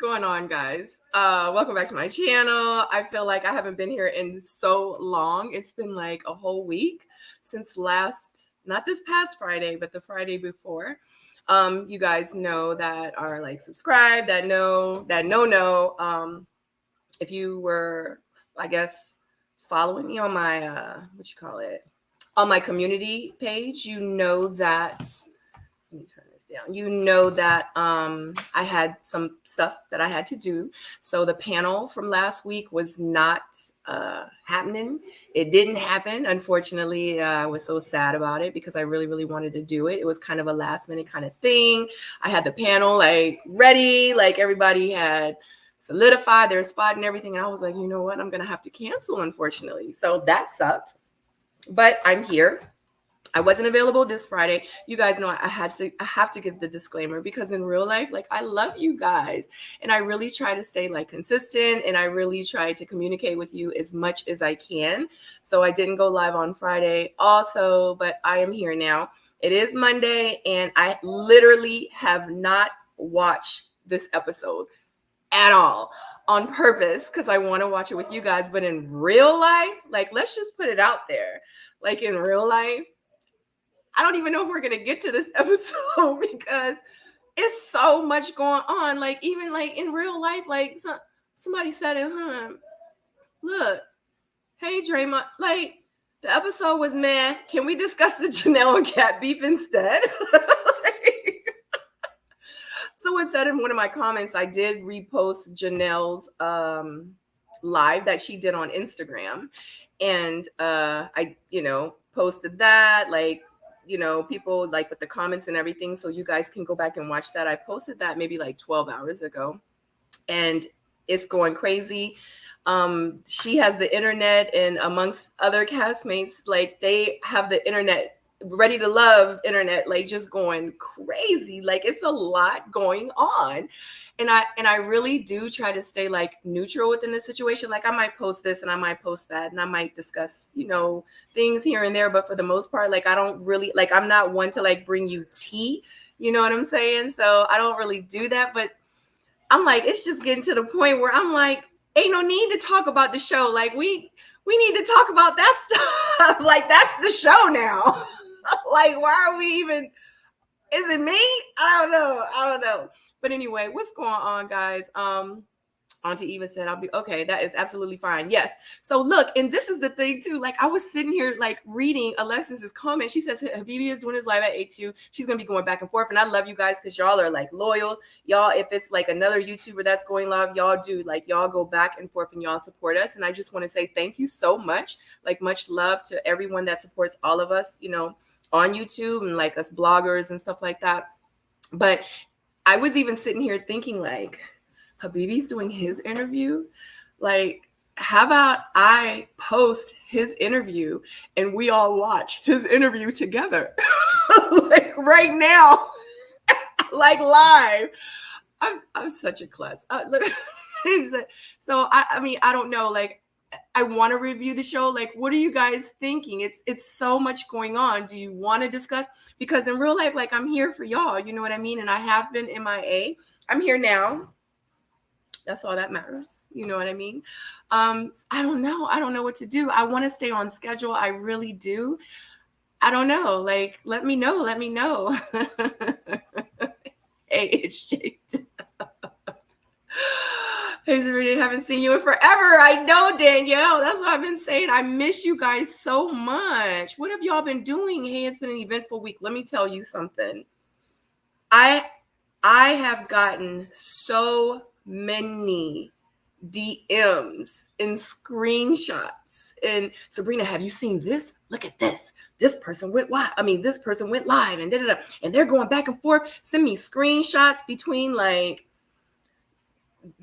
going on, guys? Welcome back to my channel. I feel like I haven't been here in so long. It's been like a whole week since not this past Friday, but the Friday before. You guys know that are like subscribed, that know. If you were, I guess, following me on my on my community page, you know that. Let me turn this down. You know that I had some stuff that I had to do. So the panel from last week was not happening. It didn't happen. Unfortunately, I was so sad about it because I really, really wanted to do it. It was kind of a last minute kind of thing. I had the panel like ready, like everybody had solidified their spot and everything. And I was like, you know what? I'm going to have to cancel, unfortunately. So that sucked. But I'm here. I wasn't available this Friday. You guys know I have to give the disclaimer because in real life, like I love you guys and I really try to stay like consistent and I really try to communicate with you as much as I can. So I didn't go live on Friday also, but I am here now. It is Monday and I literally have not watched this episode at all on purpose because I want to watch it with you guys. But in real life, like let's just put it out there. Like in real life, I don't even know if we're going to get to this episode because it's so much going on. Like, even like in real life, like somebody said it, look, hey, Draymond, like the episode was meh. Can we discuss the Janelle and Kat beef instead? Someone said in one of my comments, I did repost Janelle's live that she did on Instagram. And I, posted that, like, people like with the comments and everything. So you guys can go back and watch that. I posted that maybe like 12 hours ago and it's going crazy. She has the internet and amongst other castmates, like they have the internet ready to love internet, like just going crazy. Like it's a lot going on. And I really do try to stay like neutral within the situation. Like I might post this and I might post that and I might discuss, things here and there. But for the most part, like I don't really like, I'm not one to like bring you tea. You know what I'm saying? So I don't really do that. But I'm like, it's just getting to the point where I'm like, ain't no need to talk about the show. Like we need to talk about that stuff. Like that's the show now. Like, why are we even, is it me? I don't know. But anyway, what's going on, guys? Auntie Eva said, I'll be okay. That is absolutely fine. Yes. So look, and this is the thing too. Like I was sitting here like reading Alexis's comment. She says Habibi is doing his live at 8-2. She's gonna be going back and forth. And I love you guys because y'all are like loyals. Y'all, if it's like another YouTuber that's going live, y'all do like y'all go back and forth and y'all support us. And I just want to say thank you so much. Like much love to everyone that supports all of us, on YouTube and like us bloggers and stuff like that. But I was even sitting here thinking like, Habibi's doing his interview. Like, how about I post his interview and we all watch his interview together? Like right now, like live. I'm such a klutz. So I mean, I don't know. Like, I want to review the show. Like, what are you guys thinking? It's so much going on. Do you want to discuss? Because in real life, like I'm here for y'all. You know what I mean? And I have been MIA. I'm here now. That's all that matters. You know what I mean? I don't know. I don't know what to do. I want to stay on schedule. I really do. I don't know. Like, let me know. Let me know. Hey, it's Jake. Hey, Sabrina, haven't seen you in forever. I know, Danielle. That's what I've been saying. I miss you guys so much. What have y'all been doing? Hey, it's been an eventful week. Let me tell you something. I have gotten so many DMs and screenshots. And Sabrina, have you seen this? Look at this. This person went live. This person went live and da-da-da. And they're going back and forth. Send me screenshots between like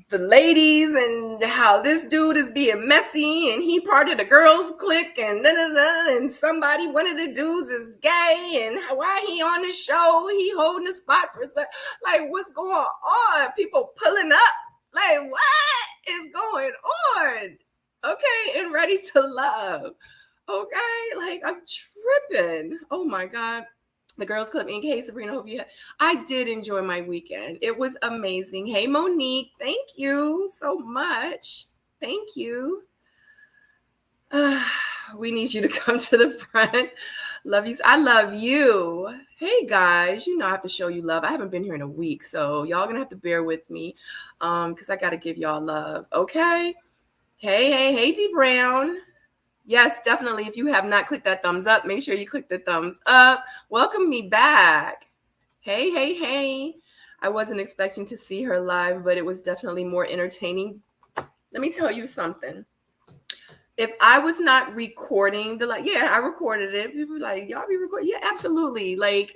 the ladies and how this dude is being messy and he part of the girls clique and and somebody, one of the dudes is gay and why he on the show, he holding the spot for stuff. Like what's going on? People pulling up. Like what is going on? Okay, and ready to love. Okay, like I'm tripping. Oh my God. The girls club Inc. Hey, Sabrina, hope you had. I did enjoy my weekend. It was amazing. Hey, Monique, thank you so much. Thank you. We need you to come to the front. Love you. I love you. Hey guys, you know I have to show you love. I haven't been here in a week, so y'all gonna have to bear with me, because I gotta give y'all love. Okay. Hey, D Brown. Yes, definitely. If you have not clicked that thumbs up, make sure you click the thumbs up. Welcome me back. Hey. I wasn't expecting to see her live, but it was definitely more entertaining. Let me tell you something. If I was not recording I recorded it. People were like, y'all be recording? Yeah, absolutely. Like,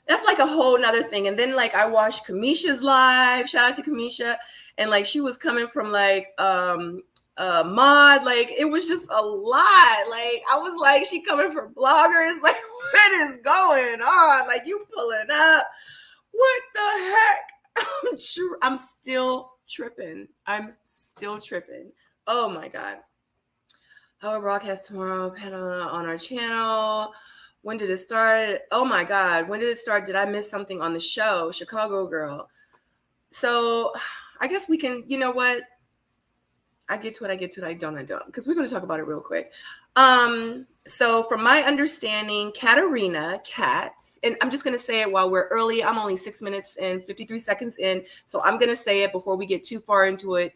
that's like a whole nother thing. And then like I watched Kamisha's live. Shout out to Kamisha. And like she was coming from like mod, like it was just a lot. Like I was like, she coming for bloggers, like what is going on? Like you pulling up. What the heck? I'm still tripping. Oh my God. Our broadcast tomorrow, panel on our channel. When did it start? Oh my God. When did it start? Did I miss something on the show? Chicago girl. So I guess we can, you know what? I get to it. I don't. Because we're going to talk about it real quick. So from my understanding, Katarina, and I'm just going to say it while we're early. I'm only 6 minutes and 53 seconds in. So I'm going to say it before we get too far into it.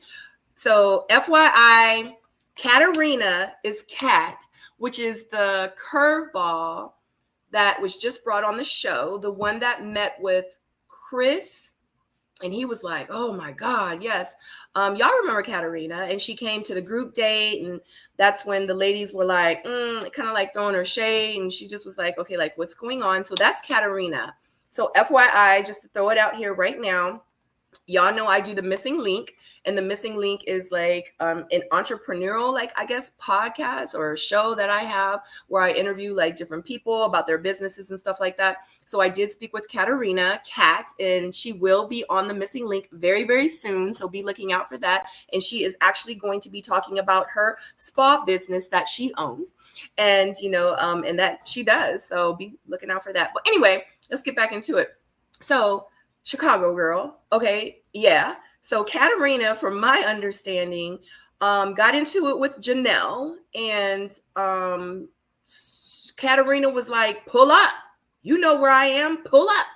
So FYI, Katarina is Kat, which is the curveball that was just brought on the show, the one that met with Chris. And he was like, oh my God, yes. Y'all remember Katarina, and she came to the group date, and that's when the ladies were like, kind of like throwing her shade. And she just was like, okay, like what's going on? So that's Katarina. So FYI, just to throw it out here right now, y'all know I do the missing link, and the missing link is like an entrepreneurial, like I guess podcast or show that I have where I interview like different people about their businesses and stuff like that. So I did speak with Katarina, Kat, and she will be on the missing link very, very soon. So be looking out for that. And she is actually going to be talking about her spa business that she owns, and and that she does. So be looking out for that. But anyway, let's get back into it. So Chicago girl. Okay. Yeah. So Katarina, from my understanding, got into it with Janelle, and Katarina was like, pull up. You know where I am. Pull up.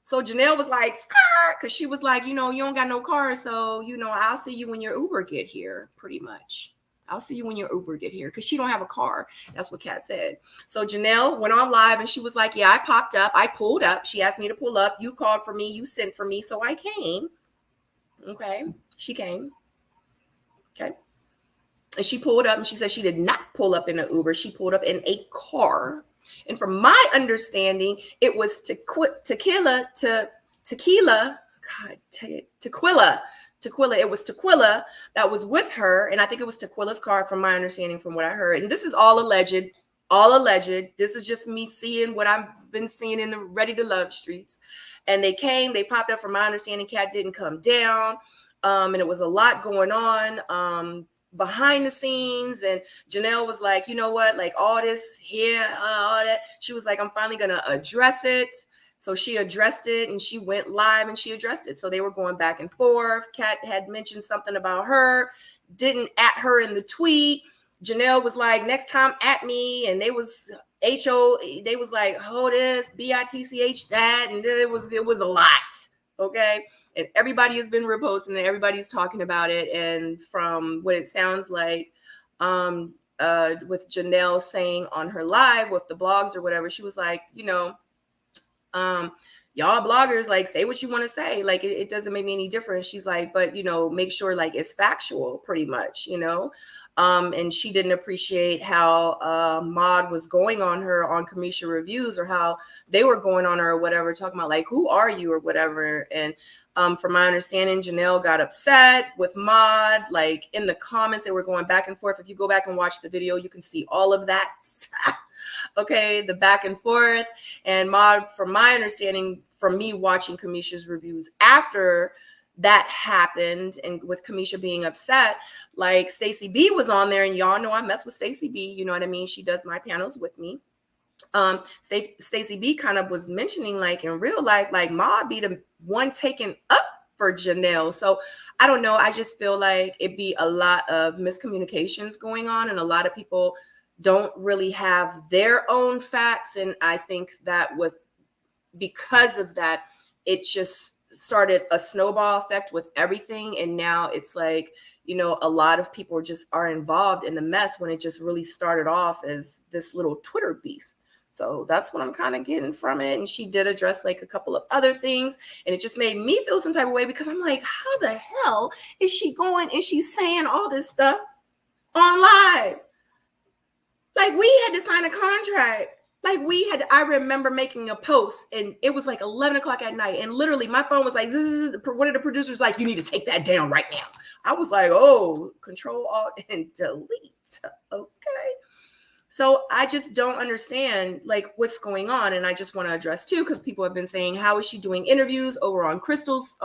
So Janelle was like, skirt, because she was like, you don't got no car. So, I'll see you when your Uber get here, pretty much. I'll see you when your Uber get here, because she don't have a car. That's what Kat said. So Janelle went on live, and she was like, yeah, I popped up. I pulled up. She asked me to pull up. You called for me. You sent for me. So I came. Okay. She came. Okay. And she pulled up, and she said she did not pull up in an Uber. She pulled up in a car. And from my understanding, it was Tequila. It was Tequila that was with her. And I think it was Tequila's car, from my understanding, from what I heard. And this is all alleged. This is just me seeing what I've been seeing in the Ready to Love streets. And they popped up. From my understanding, Kat didn't come down. And it was a lot going on behind the scenes. And Janelle was like, you know what, like all this here, all that. She was like, I'm finally going to address it. So she addressed it, and she went live and she addressed it. So they were going back and forth. Kat had mentioned something about her, didn't at her in the tweet. Janelle was like, next time at me. And they was they was like, oh, this BITCH that. And it was a lot. Okay. And everybody has been reposting it. Everybody's talking about it. And from what it sounds like, with Janelle saying on her live with the blogs or whatever, she was like, y'all bloggers, like, say what you want to say. Like, it doesn't make me any difference. She's like, but, make sure like it's factual, pretty much, and she didn't appreciate how Mod was going on her on Kamisha reviews, or how they were going on her or whatever, talking about like, who are you or whatever. And from my understanding, Janelle got upset with Mod, like in the comments, they were going back and forth. If you go back and watch the video, you can see all of that. Okay, the back and forth. And Mod, from my understanding, from me watching Kamisha's reviews after that happened, and with Kamisha being upset, like Stacey B was on there, and y'all know I mess with Stacey B, you know what I mean? She does my panels with me. Stacey B kind of was mentioning, like, in real life, like, Ma be the one taken up for Janelle. So I don't know. I just feel like it'd be a lot of miscommunications going on, and a lot of people don't really have their own facts. And I think that because of that, it just started a snowball effect with everything. And now it's like, a lot of people just are involved in the mess when it just really started off as this little Twitter beef. So that's what I'm kind of getting from it. And she did address like a couple of other things, and it just made me feel some type of way, because I'm like, how the hell is she going and she's saying all this stuff on live? Like, we had to sign a contract. Like, I remember making a post, and it was like 11 o'clock at night. And literally my phone was like, one of the producers like, you need to take that down right now. I was like, oh, Control Alt and Delete. Okay. So I just don't understand like what's going on. And I just want to address too, because people have been saying, how is she doing interviews over on Crystal's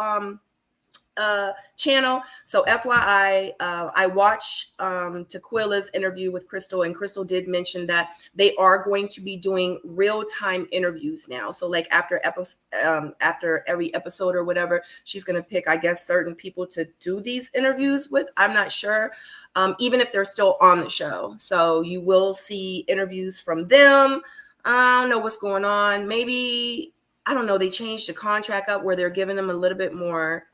channel? So FYI, I watched Tequila's interview with Crystal, and Crystal did mention that they are going to be doing real-time interviews now. So like after every episode or whatever, she's going to pick, I guess, certain people to do these interviews with. I'm not sure, even if they're still on the show. So you will see interviews from them. I don't know what's going on. Maybe, I don't know, they changed the contract up where they're giving them a little bit more.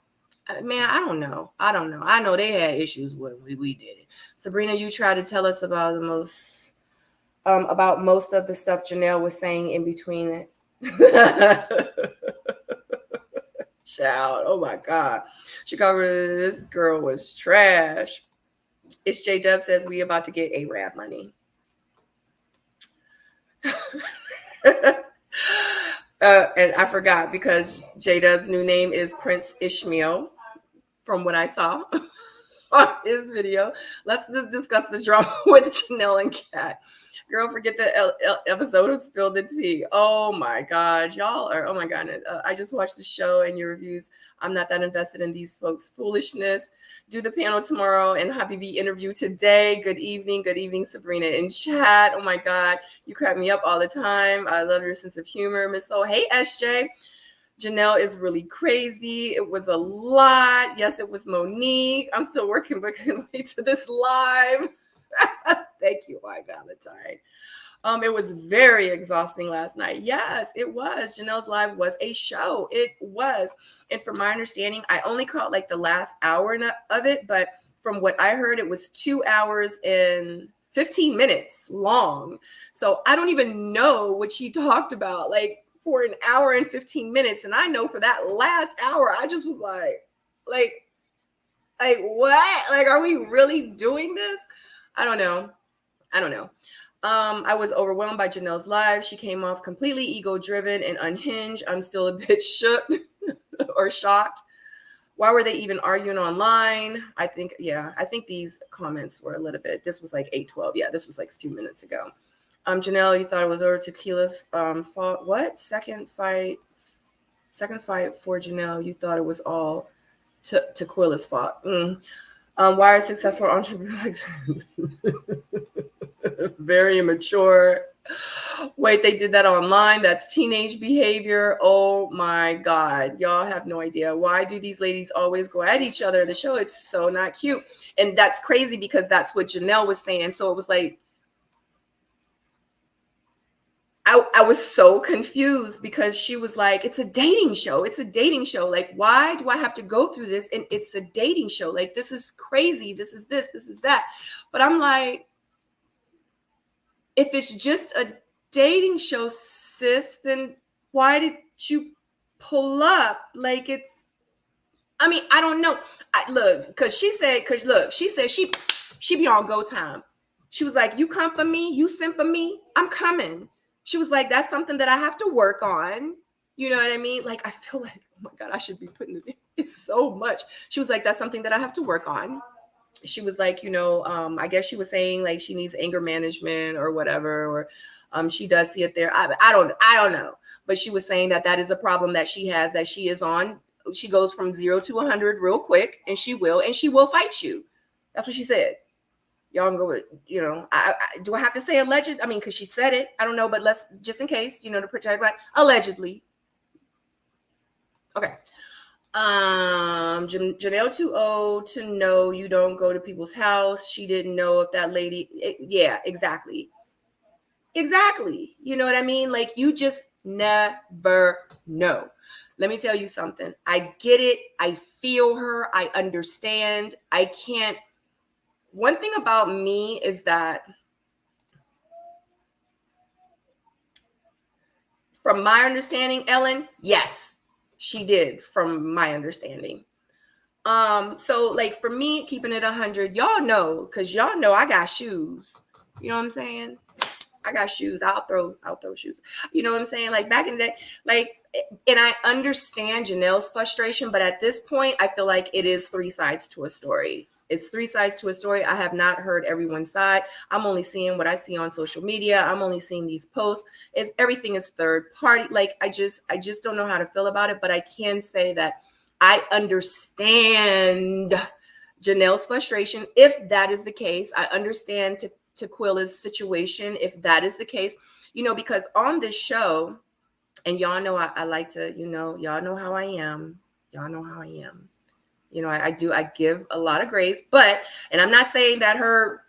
Man, I don't know. I know they had issues when we did it. Sabrina, you tried to tell us about most of the stuff Janelle was saying in between it. Child, oh my God. Chicago, this girl was trash. It's J Dub says we about to get A-Rab money. And I forgot, because J Dub's new name is Prince Ishmael, from what I saw on his video. Let's just discuss the drama with Janelle and Kat. Girl, forget the episode of Spill the Tea. Oh my God, y'all are, oh my goodness. I just watched the show and your reviews. I'm not that invested in these folks' foolishness. Do the panel tomorrow and Habibi interview today. Good evening, Sabrina in chat. Oh my God, you crack me up all the time. I love your sense of humor, Miss O. Hey, SJ. Janelle is really crazy. It was a lot. Yes, it was Monique. I'm still working, but couldn't wait to this live. Thank you, my Valentine. It was very exhausting last night. Yes, it was. Janelle's live was a show. It was. And from my understanding, I only caught like the last hour of it, but from what I heard, it was 2 hours and 15 minutes long. So I don't even know what she talked about, like, for an hour and 15 minutes. And I know for that last hour, I just was like what? Like, are we really doing this? I don't know. I was overwhelmed by Janelle's live. She came off completely ego-driven and unhinged. I'm still a bit shook or shocked. Why were they even arguing online? I think these comments were a little bit, this was like 8:12. Yeah, this was like a few minutes ago. Janelle, you thought it was over Tequila fault. What? Second fight for Janelle, you thought it was all Tequila's fault. Why are successful entrepreneurs very immature? Wait, they did that online? That's teenage behavior. Oh my God. Y'all have no idea. Why do these ladies always go at each other? The show, it's so not cute. And that's crazy, because that's what Janelle was saying. So it was like, I was so confused, because she was like, it's a dating show. It's a dating show. Like, why do I have to go through this? And it's a dating show. Like, this is crazy. This is this is that. But I'm like, if it's just a dating show, sis, then why did you pull up? Like, it's, I mean, I don't know. She said she be on go time. She was like, you come for me, you send for me, I'm coming. She was like, that's something that I have to work on. You know what I mean? Like, I feel like, oh my God, I should be putting it's so much. She was like, that's something that I have to work on. She was like, I guess she was saying like she needs anger management or whatever, or she does see it there. I don't know. But she was saying that is a problem that she has, that she is on. She goes from 0 to 100 real quick, and she will fight you. That's what she said. Y'all can go with, do I have to say alleged? I mean, because she said it. I don't know, but let's, just in case, to protect, right? Allegedly. Okay. Janelle too old to know you don't go to people's house. She didn't know if that lady, yeah, exactly. Exactly. You know what I mean? Like, you just never know. Let me tell you something. I get it. I feel her. I understand. I can't. One thing about me is that, from my understanding, Ellen, yes, she did, from my understanding. So like for me, keeping it 100, y'all know, because y'all know I got shoes. You know what I'm saying? I got shoes. I'll throw shoes. You know what I'm saying? Like back in the day, like, and I understand Janelle's frustration, but at this point, I feel like it is three sides to a story. It's three sides to a story. I have not heard everyone's side. I'm only seeing what I see on social media. I'm only seeing these posts. Everything is third party. Like I just don't know how to feel about it. But I can say that I understand Janelle's frustration. If that is the case, I understand to Quilla's situation, if that is the case, because on this show, and y'all know I like to, y'all know how I am. Y'all know how I am. I give a lot of grace, and I'm not saying that her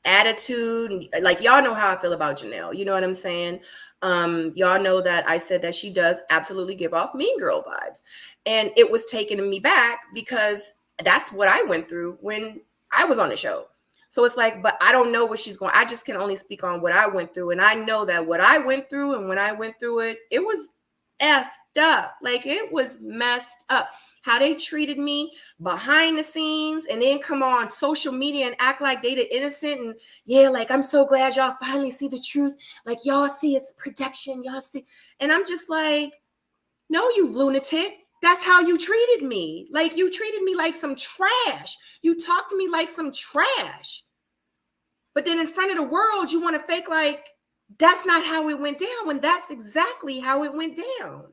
attitude, like, y'all know how I feel about Janelle. You know what I'm saying? Y'all know that I said that she does absolutely give off mean girl vibes. And it was taking me back because that's what I went through when I was on the show. So it's like, but I don't know what she's going. I just can only speak on what I went through. And I know that what I went through, and when I went through it, it was effed up. Like, it was messed up. How they treated me behind the scenes, and then come on social media and act like they the innocent. And yeah, like, I'm so glad y'all finally see the truth. Like, y'all see it's protection. Y'all see. And I'm just like, no, you lunatic. That's how you treated me. Like, you treated me like some trash. You talked to me like some trash. But then in front of the world, you want to fake like that's not how it went down, when that's exactly how it went down.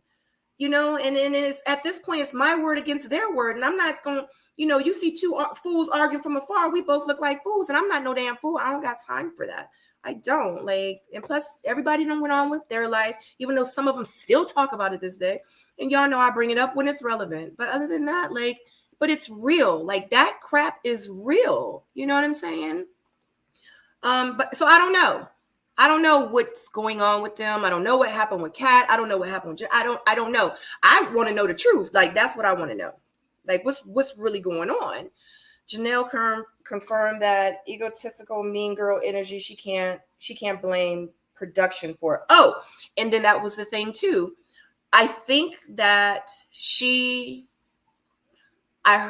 And it's, at this point, it's my word against their word. And I'm not going, you see two fools arguing from afar. We both look like fools. And I'm not no damn fool. I don't got time for that. I don't. Like, and plus everybody done went on with their life, even though some of them still talk about it this day. And y'all know I bring it up when it's relevant. But other than that, like, but it's real. Like, that crap is real. You know what I'm saying? But so I don't know. I don't know what's going on with them. I don't know what happened with Kat. I don't know what happened with I don't know. I want to know the truth. Like, that's what I want to know. Like, what's really going on? Janelle confirmed that egotistical mean girl energy, she can't blame production for it. Oh, and then that was the thing too. I think that I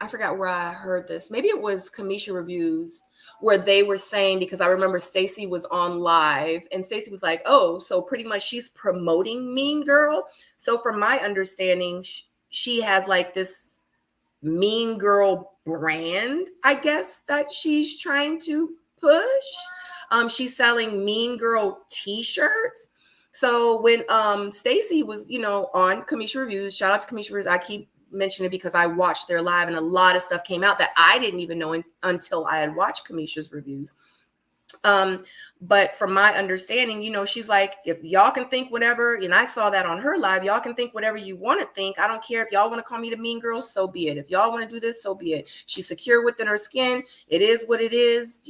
forgot where I heard this. Maybe it was Kamisha Reviews, where they were saying, because I remember Stacey was on live and Stacey was like, oh, so pretty much she's promoting Mean Girl. So from my understanding, she has like this Mean Girl brand, I guess, that she's trying to push. She's selling Mean Girl t-shirts. So when Stacey was, on Kamisha Reviews, shout out to Kamisha Reviews. I keep mentioning it because I watched their live, and a lot of stuff came out that I didn't even know until I had watched Kamisha's reviews. But from my understanding, she's like, if y'all can think whatever, and I saw that on her live, y'all can think whatever you want to think. I don't care if y'all want to call me the mean girl, so be it. If y'all want to do this, so be it. She's secure within her skin. It is what it is,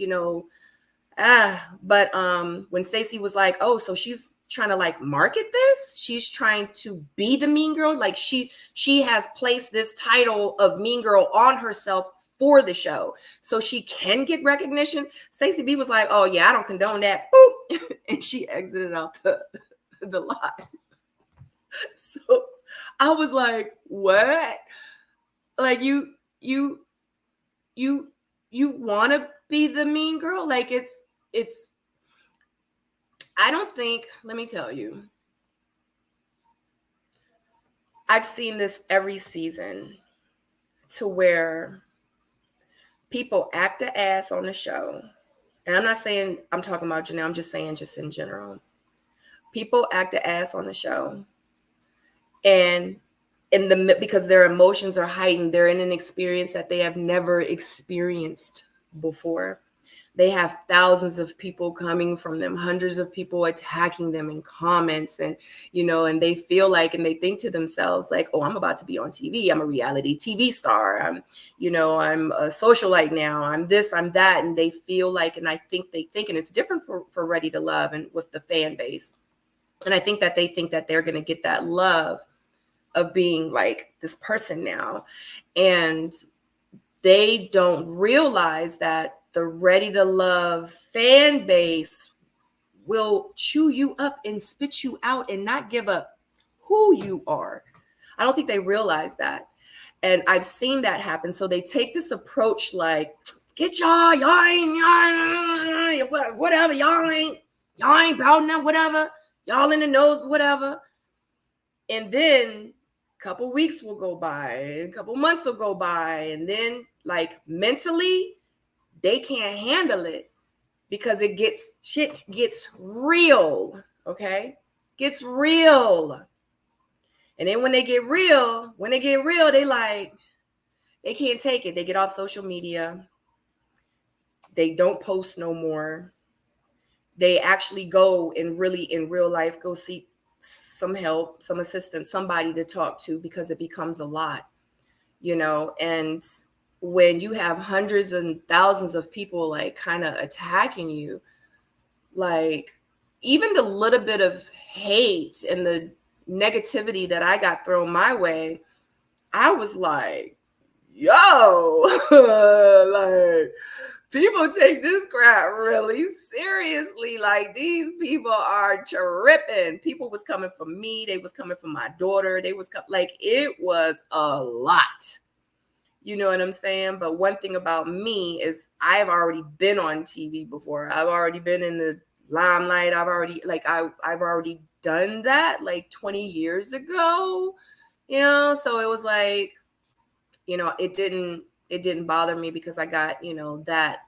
But when Stacey was like, oh, so she's trying to like market this, she's trying to be the mean girl, like she has placed this title of mean girl on herself for the show so she can get recognition. Stacey B was like, oh yeah, I don't condone that. Boop. And she exited out the live. So I was like, what? Like, you want to be the mean girl? Like, it's I don't think, let me tell you, I've seen this every season, to where people act a ass on the show. And I'm not saying I'm talking about Janelle, I'm just saying just in general. People act a ass on the show. And because their emotions are heightened. They're in an experience that they have never experienced before. They have thousands of people coming from them, hundreds of people attacking them in comments, and and they feel like, and they think to themselves like, oh, I'm about to be on TV. I'm a reality TV star. I'm a socialite now. I'm this, I'm that. And they feel like, and I think they think, and it's different for Ready to Love and with the fan base. And I think that they think that they're going to get that love of being like this person now. And they don't realize that the Ready to Love fan base will chew you up and spit you out and not give up who you are. I don't think they realize that. And I've seen that happen. So they take this approach like, get y'all ain't, whatever, y'all ain't about nothing, whatever. Y'all in the nose, whatever. And then a couple weeks will go by, a couple months will go by, and then like mentally, they can't handle it because shit gets real, okay? Gets real. And then when they get real, they can't take it. They get off social media. They don't post no more. They actually go and really in real life go seek some help, some assistance, somebody to talk to, because it becomes a lot, and when you have hundreds and thousands of people like kind of attacking you, like even the little bit of hate and the negativity that I got thrown my way, I was like, yo, like people take this crap really seriously. Like these people are tripping. People was coming for me. They was coming for my daughter. They was like, it was a lot. You know what I'm saying? But one thing about me is I've already been on TV before. I've already been in the limelight. I've already done that like 20 years ago, so it was like, it didn't bother me because I got, that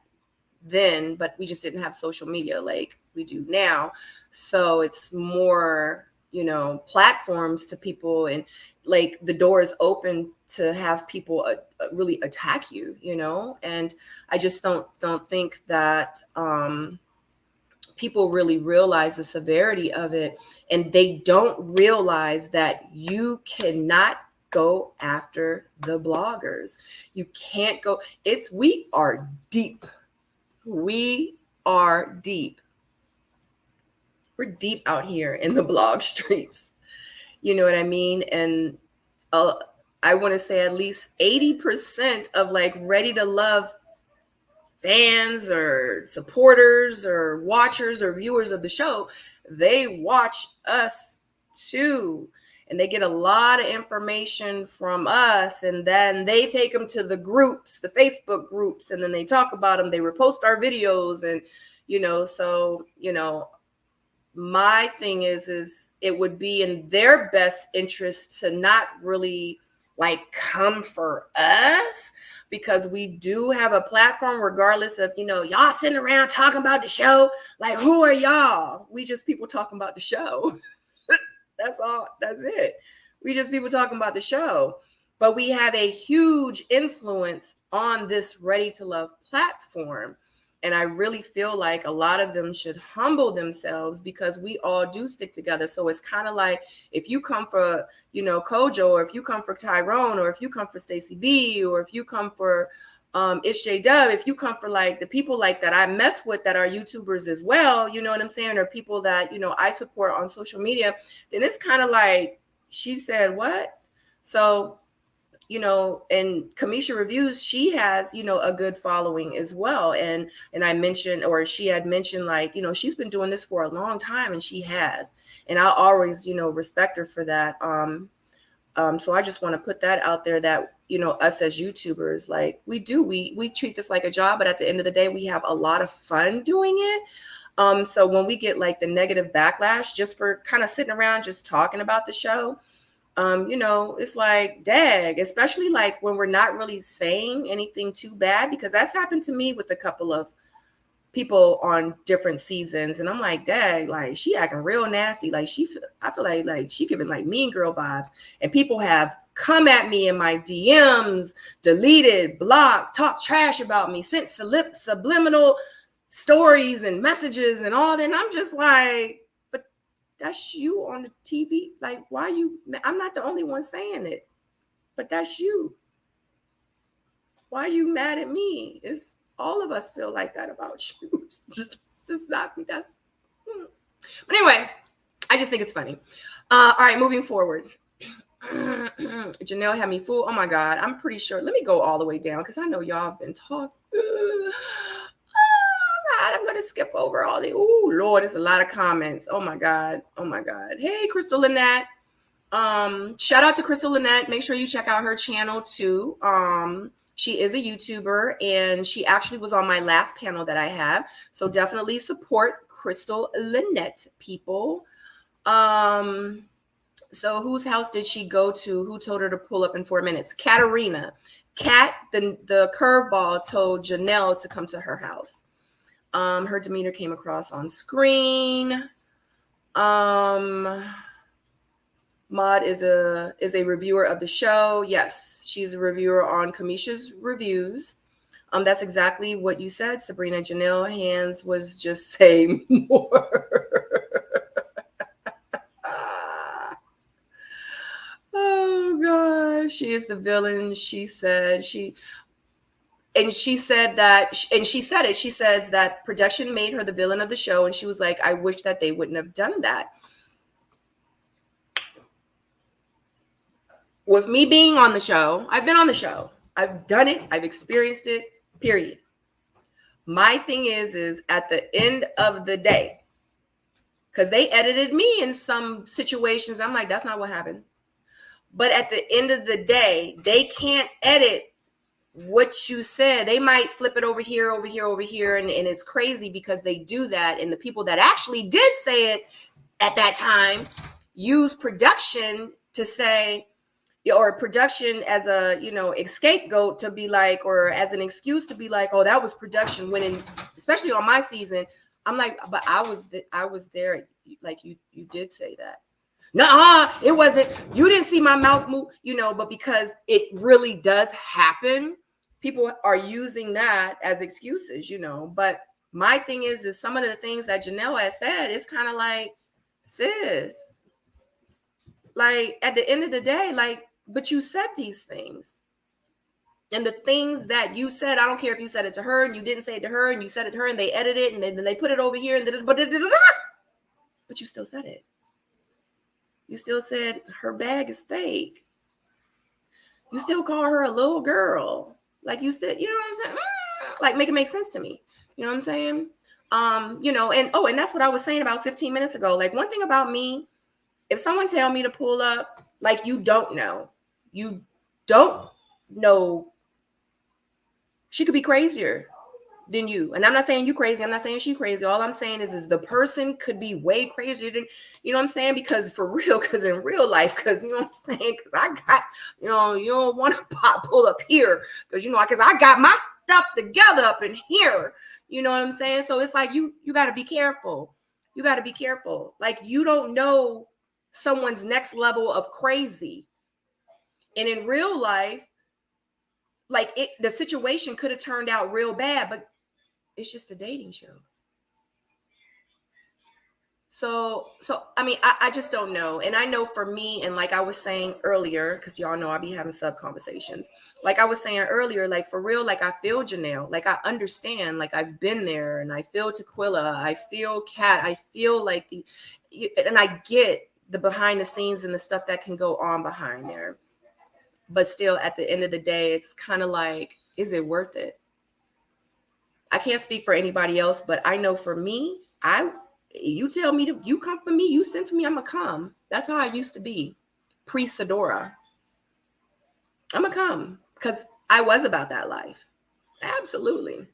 then, but we just didn't have social media like we do now. So it's more, platforms to people, and like the door is open to have people really attack you, and I just don't think that people really realize the severity of it, and they don't realize that you cannot go after the bloggers. You can't go. We are deep. We are deep. We're deep out here in the blog streets. You know what I mean? And I want to say at least 80% of like Ready to Love fans or supporters or watchers or viewers of the show, they watch us too. And they get a lot of information from us, and then they take them to the groups, the Facebook groups, and then they talk about them. They repost our videos, and so my thing is it would be in their best interest to not really like come for us, because we do have a platform, regardless of, y'all sitting around talking about the show. Like, who are y'all? We just people talking about the show. That's all. That's it. We just people talking about the show. But we have a huge influence on this Ready to Love platform. And I really feel like a lot of them should humble themselves, because we all do stick together. So it's kind of like if you come for, Kojo, or if you come for Tyrone, or if you come for Stacey B, or if you come for It's J Dub, if you come for like the people like that I mess with that are YouTubers as well, you know what I'm saying, or people that, I support on social media, then it's kind of like, she said what? So, and Kamisha Reviews, she has, a good following as well. And I mentioned, or she had mentioned, like, she's been doing this for a long time, and she has, and I'll always, respect her for that. So I just want to put that out there that, us as YouTubers, like we treat this like a job, but at the end of the day, we have a lot of fun doing it. So when we get like the negative backlash just for kind of sitting around, just talking about the show, it's like, dag, especially like when we're not really saying anything too bad, because that's happened to me with a couple of people on different seasons, and I'm like, dang, like she acting real nasty. Like I feel like she giving like mean girl vibes. And people have come at me in my DMs, deleted, blocked, talked trash about me, sent subliminal stories and messages and all that. And I'm just like, but that's you on the TV. Like, why you? I'm not the only one saying it, but that's you. Why are you mad at me? It's all of us feel like that about you. It's just not me. But anyway, I just think it's funny. All right, moving forward. Janelle had me fooled. Oh my God, I'm pretty sure. Let me go all the way down because I know y'all have been talking. Oh God, I'm gonna skip over all the. Oh Lord, there's a lot of comments. Oh my God. Oh my God. Hey, Crystal Lynette. Shout out to Crystal Lynette. Make sure you check out her channel too. She is a YouTuber, and she actually was on my last panel that I have. So definitely support Crystal Lynette, people. So whose house did she go to? Who told her to pull up in 4 minutes? Katarina. Kat, the curveball, told Janelle to come to her house. Her demeanor came across on screen. Maud is a reviewer of the show. Yes, she's a reviewer on Kamisha's reviews. That's exactly what you said, Sabrina. Janelle Hands was just saying more. Oh gosh, she is the villain. She said she said it. She says that production made her the villain of the show, and she was like, I wish that they wouldn't have done that. With me being on the show, I've been on the show. I've done it. I've experienced it, period. My thing is at the end of the day, because they edited me in some situations, I'm like, that's not what happened. But at the end of the day, they can't edit what you said. They might flip it over here. And it's crazy because they do that. And the people that actually did say it at that time use production to say, or production as a, scapegoat to be like, or as an excuse to be like, oh, that was production. When especially on my season, I'm like, but I was there. Like you did say that. No, it wasn't. You didn't see my mouth move, but because it really does happen, people are using that as excuses, But my thing is some of the things that Janelle has said, it's kind of like, sis, like at the end of the day, like, but you said these things. And the things that you said, I don't care if you said it to her and you didn't say it to her and you said it to her and they edit it and then they put it over here and but you still said it. You still said her bag is fake. You still call her a little girl. Like you said, you know what I'm saying? Like make it make sense to me. You know what I'm saying? And that's what I was saying about 15 minutes ago. Like one thing about me, if someone tell me to pull up, like you don't know. You don't know. She could be crazier than you. And I'm not saying you crazy. I'm not saying she crazy. All I'm saying is the person could be way crazier than, you know what I'm saying? Because for real, because in real life, because you know what I'm saying? Because I got, you don't want to pull up here because, because I got my stuff together up in here. You know what I'm saying? So it's like, you got to be careful. You got to be careful. Like you don't know someone's next level of crazy. And in real life, like the situation could have turned out real bad, but it's just a dating show. So I mean, I just don't know. And I know for me, and like I was saying earlier, because y'all know I be having sub conversations. Like I was saying earlier, like for real, like I feel Janelle, like I understand, like I've been there, and I feel Tequila, I feel Kat, I feel like and I get the behind the scenes and the stuff that can go on behind there. But still, at the end of the day, it's kind of like, is it worth it? I can't speak for anybody else, but I know for me, you tell me you come for me, you send for me, I'm gonna come. That's how I used to be pre-Sedora. I'm gonna come because I was about that life. Absolutely.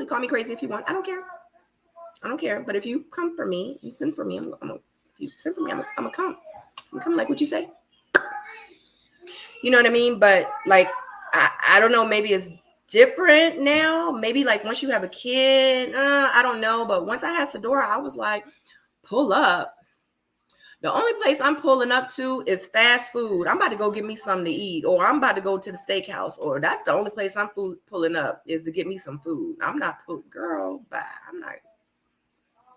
Call me crazy if you want. I don't care. But if you come for me, you send for me. If you send for me, I'm gonna come. I'm coming like what you say. You know what I mean? But like, I don't know, maybe it's different now. Maybe like once you have a kid, I don't know. But once I had Sedora, I was like, pull up. The only place I'm pulling up to is fast food. I'm about to go get me something to eat, or I'm about to go to the steakhouse, or that's the only place I'm pulling up is to get me some food. I'm not girl, bye. I'm not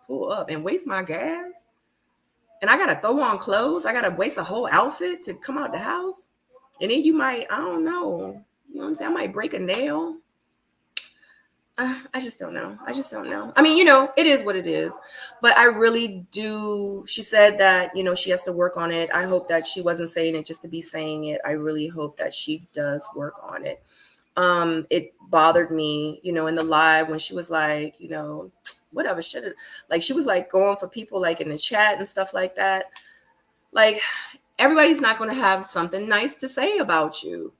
pull up and waste my gas. And I gotta throw on clothes. I gotta waste a whole outfit to come out the house. And then you might, I don't know. You know what I'm saying? I might break a nail. I just don't know. I mean, you know, it is what it is. But I really do. She said that, you know, she has to work on it. I hope that she wasn't saying it just to be saying it. I really hope that she does work on it. It bothered me, you know, in the live when she was like, you know, whatever, like she was like going for people like in the chat and stuff like that. Like, everybody's not going to have something nice to say about you.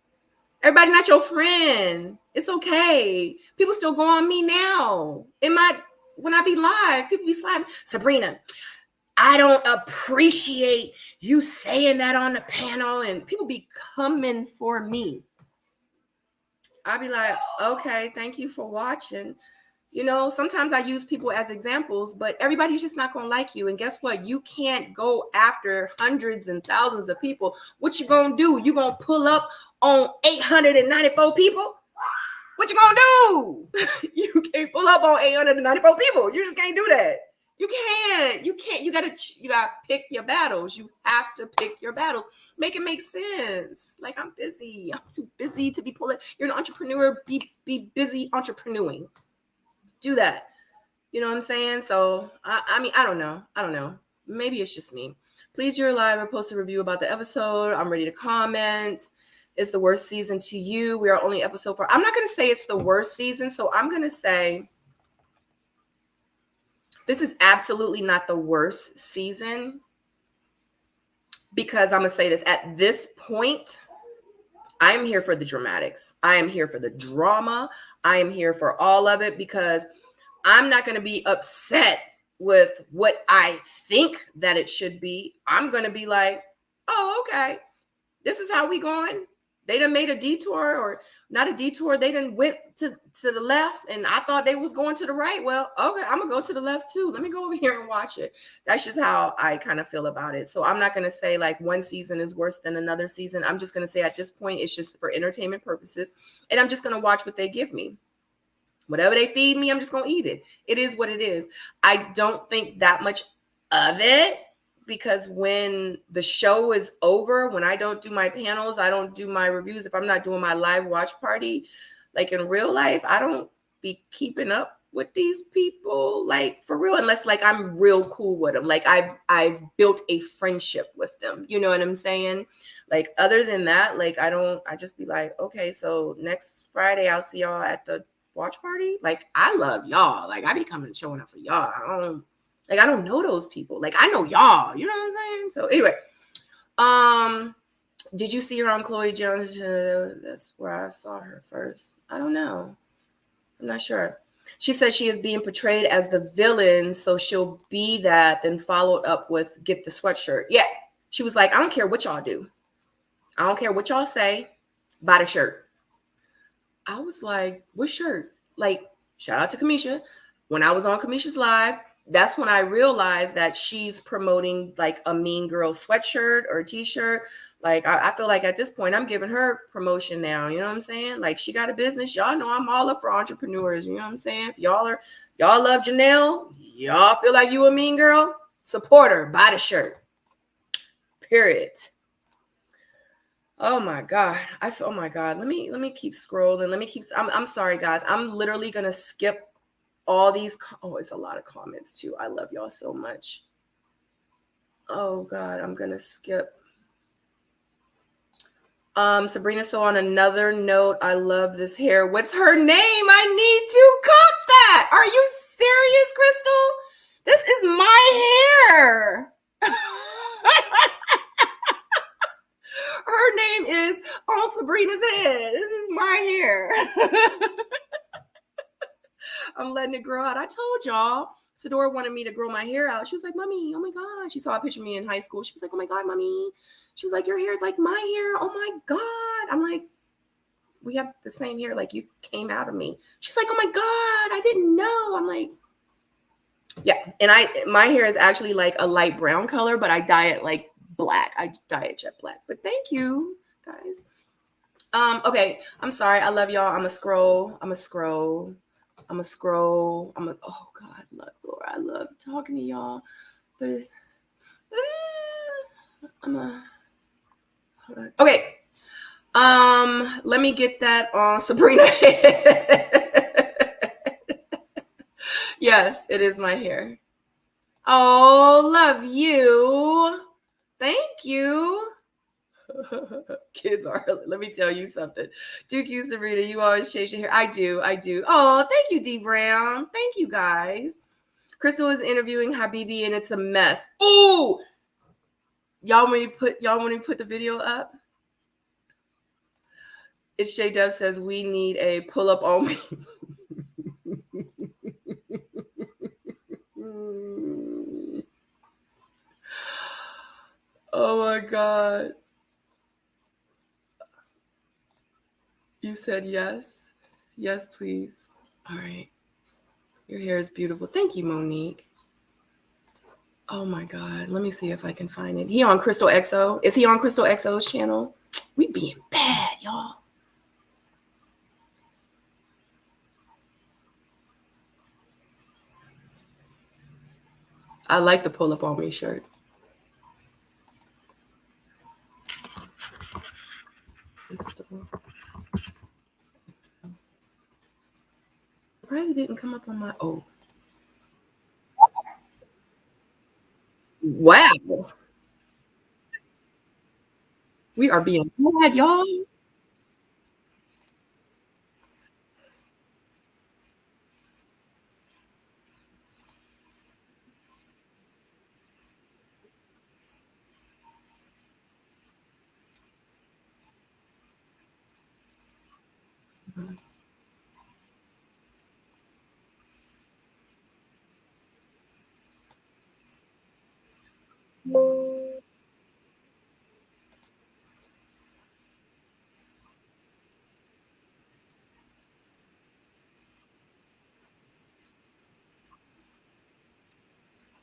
Everybody not your friend. It's okay. People still go on me now. When I be live, people be slapping, Sabrina, I don't appreciate you saying that on the panel. And people be coming for me. I'll be like, okay, thank you for watching. You know, sometimes I use people as examples, but everybody's just not going to like you. And guess what? You can't go after hundreds and thousands of people. What you going to do? You going to pull up on 894 people? What you going to do? You can't pull up on 894 people. You just can't do that. You can't. You got to pick your battles. You have to pick your battles. Make it make sense. Like, I'm busy. I'm too busy to be pulling. You're an entrepreneur. Be busy entrepreneuring. Do that. You know what I'm saying? So, I mean, I don't know. Maybe it's just me. Please, you're live or post a review about the episode. I'm ready to comment. It's the worst season to you. We are only episode 4. I'm not going to say it's the worst season. So I'm going to say this is absolutely not the worst season, because I'm going to say this at this point. I am here for the dramatics. I am here for the drama. I am here for all of it, because I'm not going to be upset with what I think that it should be. I'm going to be like, oh, okay, this is how we going. They done made a detour, or not a detour. They done went to the left, and I thought they was going to the right. Well, okay, I'm going to go to the left too. Let me go over here and watch it. That's just how I kind of feel about it. So I'm not going to say like one season is worse than another season. I'm just going to say at this point, it's just for entertainment purposes. And I'm just going to watch what they give me. Whatever they feed me, I'm just going to eat it. It is what it is. I don't think that much of it, because when the show is over, when I don't do my panels, I don't do my reviews, if I'm not doing my live watch party, like in real life, I don't be keeping up with these people, like for real, unless like I'm real cool with them. Like I've built a friendship with them. You know what I'm saying? Like other than that, like I just be like, okay, so next Friday I'll see y'all at the watch party. Like, I love y'all. Like, I be showing up for y'all. I don't know those people. Like, I know y'all. You know what I'm saying? So anyway, did you see her on Chloe Jones? That's where I saw her first. I don't know. I'm not sure. She said she is being portrayed as the villain, so she'll be that, then followed up with get the sweatshirt. Yeah. She was like, I don't care what y'all do. I don't care what y'all say. Buy the shirt. I was like, what shirt? Like, shout out to Kamisha. When I was on Kamisha's live, that's when I realized that she's promoting like a Mean Girl sweatshirt or t-shirt. Like, I feel like at this point, I'm giving her promotion now. You know what I'm saying? Like, she got a business. Y'all know I'm all up for entrepreneurs. You know what I'm saying? If y'all love Janelle, y'all feel like you a mean girl, support her. Buy the shirt. Period. Oh my God. Oh my God. Let me keep scrolling. I'm sorry, guys. I'm literally going to skip all these. Oh, it's a lot of comments too. I love y'all so much. Oh God. I'm going to skip. Sabrina Seoul, on another note, I love this hair. What's her name? I need to cut that. Are you serious, Crystal? This is my hair. Her name is on Sabrina's head. This is my hair. I'm letting it grow out. I told y'all. Sadora wanted me to grow my hair out. She was like, Mommy, oh my God. She saw a picture of me in high school. She was like, oh my God, Mommy. She was like, your hair is like my hair. Oh my God. I'm like, we have the same hair. Like, you came out of me. She's like, oh my God, I didn't know. I'm like, yeah. And my hair is actually like a light brown color, but I dye it like black. I dye it jet black. But thank you, guys. Okay. I'm sorry. I love y'all. I'm a scroll. Oh God, Laura, I love talking to y'all. But okay. Let me get that on Sabrina. Yes, it is my hair. Oh, love you. Thank you. Kids are, let me tell you something. Too cute, Sabrina. You always change your hair. I do. Oh, thank you, D Brown. Thank you, guys. Crystal is interviewing Habibi and it's a mess. Ooh. Y'all want me to put the video up? It's J Dub says we need a pull up on me. Oh my God. You said yes. Yes, please. All right. Your hair is beautiful. Thank you, Monique. Oh my God. Let me see if I can find it. He on Crystal XO. Is he on Crystal XO's channel? We being bad, y'all. I like the pull up on me shirt. Surprised it didn't come up on my Wow. We are being bad, y'all.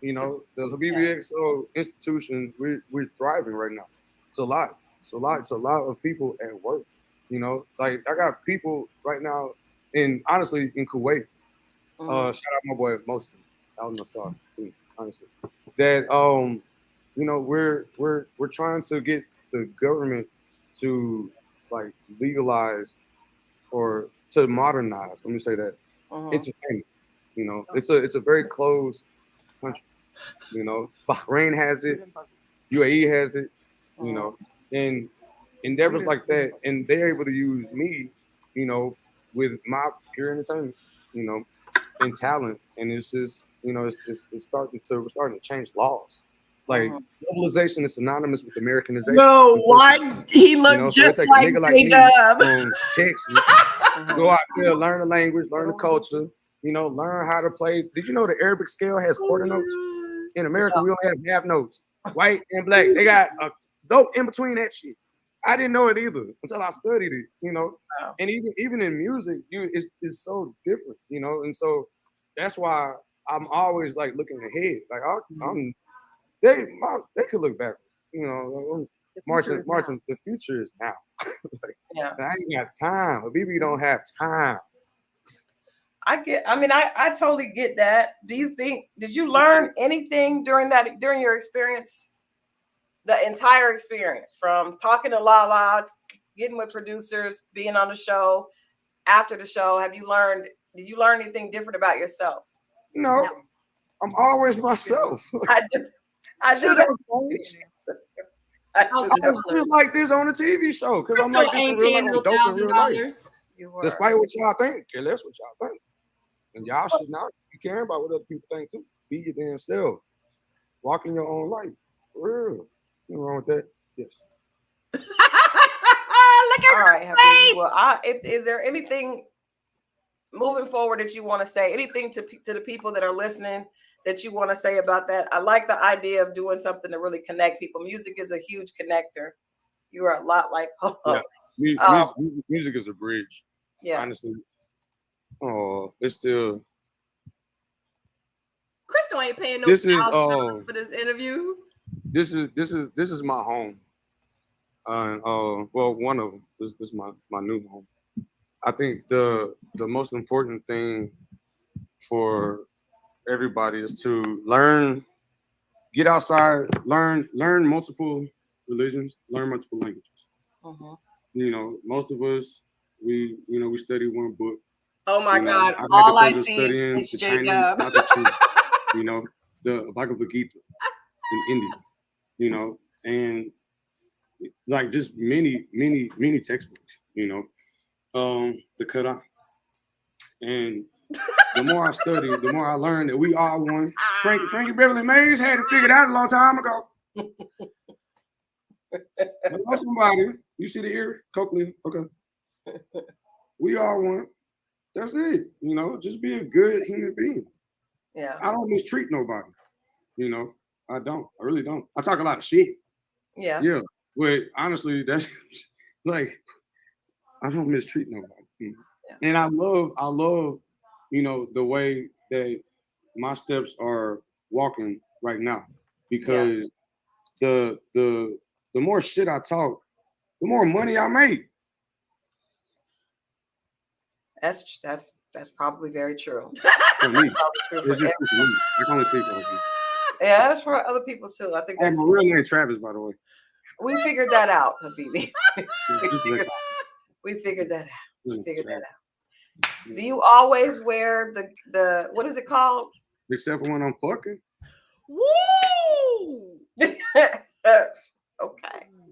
You know, the Habibis XO institution, we're thriving right now. It's a lot. It's a lot of people at work. You know, like I got people right now honestly in Kuwait. Shout out my boy Mosin out in the south too, honestly. That you know, we're trying to get the government to like legalize or to modernize. Let me say that entertainment. You know, it's a very closed country. You know, Bahrain has it, UAE has it. You know, and endeavors like that, and they're able to use me. You know, with my pure entertainment. You know, and talent, and it's just it's starting to change laws. Like globalization is synonymous with Americanization. No, why he looked so just like like a nigga like me J-Dub. from Texas. Go out there, learn the language, learn the culture. You know, learn how to play. Did you know the Arabic scale has quarter notes? In America, we only have half notes. White and black, they got a note in between that shit. I didn't know it either until I studied it. You know, and even in music, it's so different. You know, and so that's why I'm always like looking ahead. Like they could look backwards. You know, marching. The future is now. Like, I ain't got time. Habibi don't have time. I totally get that. Did you learn anything during your experience, the entire experience, from talking to Lala, getting with producers, being on the show, after the show? Did you learn anything different about yourself? No. I'm always myself. I do It's like this on a TV show because I'm like this in real life. I'm dope in real life. Despite what y'all think, and that's what y'all think. And y'all should not be caring about what other people think too. Be your damn self. Walk in your own life. For real. Nothing wrong with that. Yes. Look at all right, her face. Well, is there anything moving forward that you want to say? Anything to the people that are listening that you want to say about that? I like the idea of doing something to really connect people. Music is a huge connector. You are a lot like Music is a bridge. Yeah. Honestly. Oh, it's still. Crystal ain't paying no This is $1,000 for this interview. This is my home. And well, one of them. This is my new home. I think the most important thing for everybody is to learn, get outside, learn multiple religions, learn multiple languages. Uh-huh. You know, most of us we study one book. Oh my God! I All I had the see studying is the Jacob. Chinese Tao Te Ching, you know, the Bhagavad Gita in India, you know, and like just many textbooks, you know, the Quran. And the more I study, the more I learn that we are one. Frankie Beverly Mays had it figured out a long time ago. Hello, somebody. You see the ear? Coakley. Okay. We are one. That's it. You know, just be a good human being. Yeah. I don't mistreat nobody. You know, I don't. I really don't. I talk a lot of shit. Yeah. Yeah. But honestly, that's like I don't mistreat nobody. Yeah. And I love, you know, the way that my steps are walking right now. Because the more shit I talk, the more money I make. That's probably very true. For me. True for It's just for me. I can only speak for me. Yeah, that's for other people too. I think that's my real name Travis, by the way. We figured that out, Habibi. we figured that out. We figured that out. Do you always wear the what is it called? Except for when I'm fucking. Woo! Okay.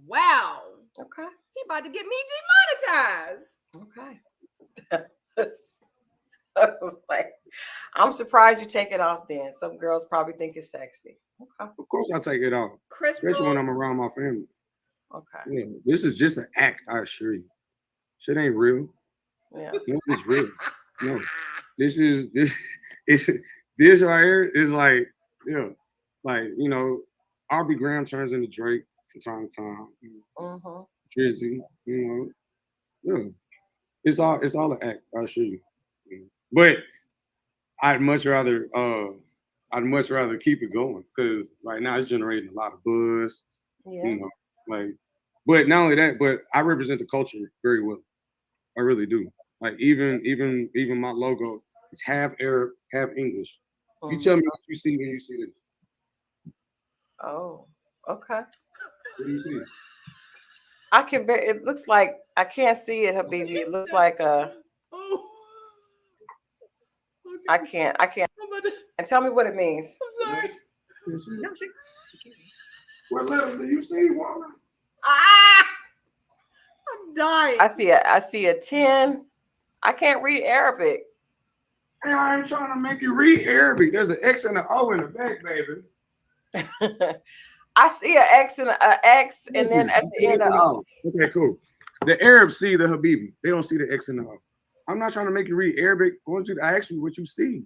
Wow. Okay. He about to get me demonetized. Okay. I was like, I'm surprised you take it off then. Some girls probably think it's sexy. Okay. Of course I take it off. Crystal. Especially when I'm around my family. Okay. Yeah, this is just an act, I assure you. Shit ain't real. Yeah. No, it's real. No. This right here is like, yeah. Like, you know, Aubrey Graham turns into Drake from time to time. Mm-hmm. Drizzy, you know. Yeah. It's all an act, I assure you. But I'd much rather keep it going because right now it's generating a lot of buzz. Yeah. You know, like, but not only that, but I represent the culture very well. I really do. Like even my logo is half Arab, half English. Mm-hmm. You tell me what you see when you see this. Oh, okay. What do you see? I can bet it looks like I can't see it, Habibi. It looks like a. I can't. And tell me what it means. I'm sorry. What letters do you see, woman? I'm dying. I see a 10. I can't read Arabic. Hey, I ain't trying to make you read Arabic. There's an X and an O in the back, baby. I see an X and then at the end of O. Okay, cool. The Arabs see the Habibi. They don't see the X and the O. I'm not trying to make you read Arabic. I ask you what you see.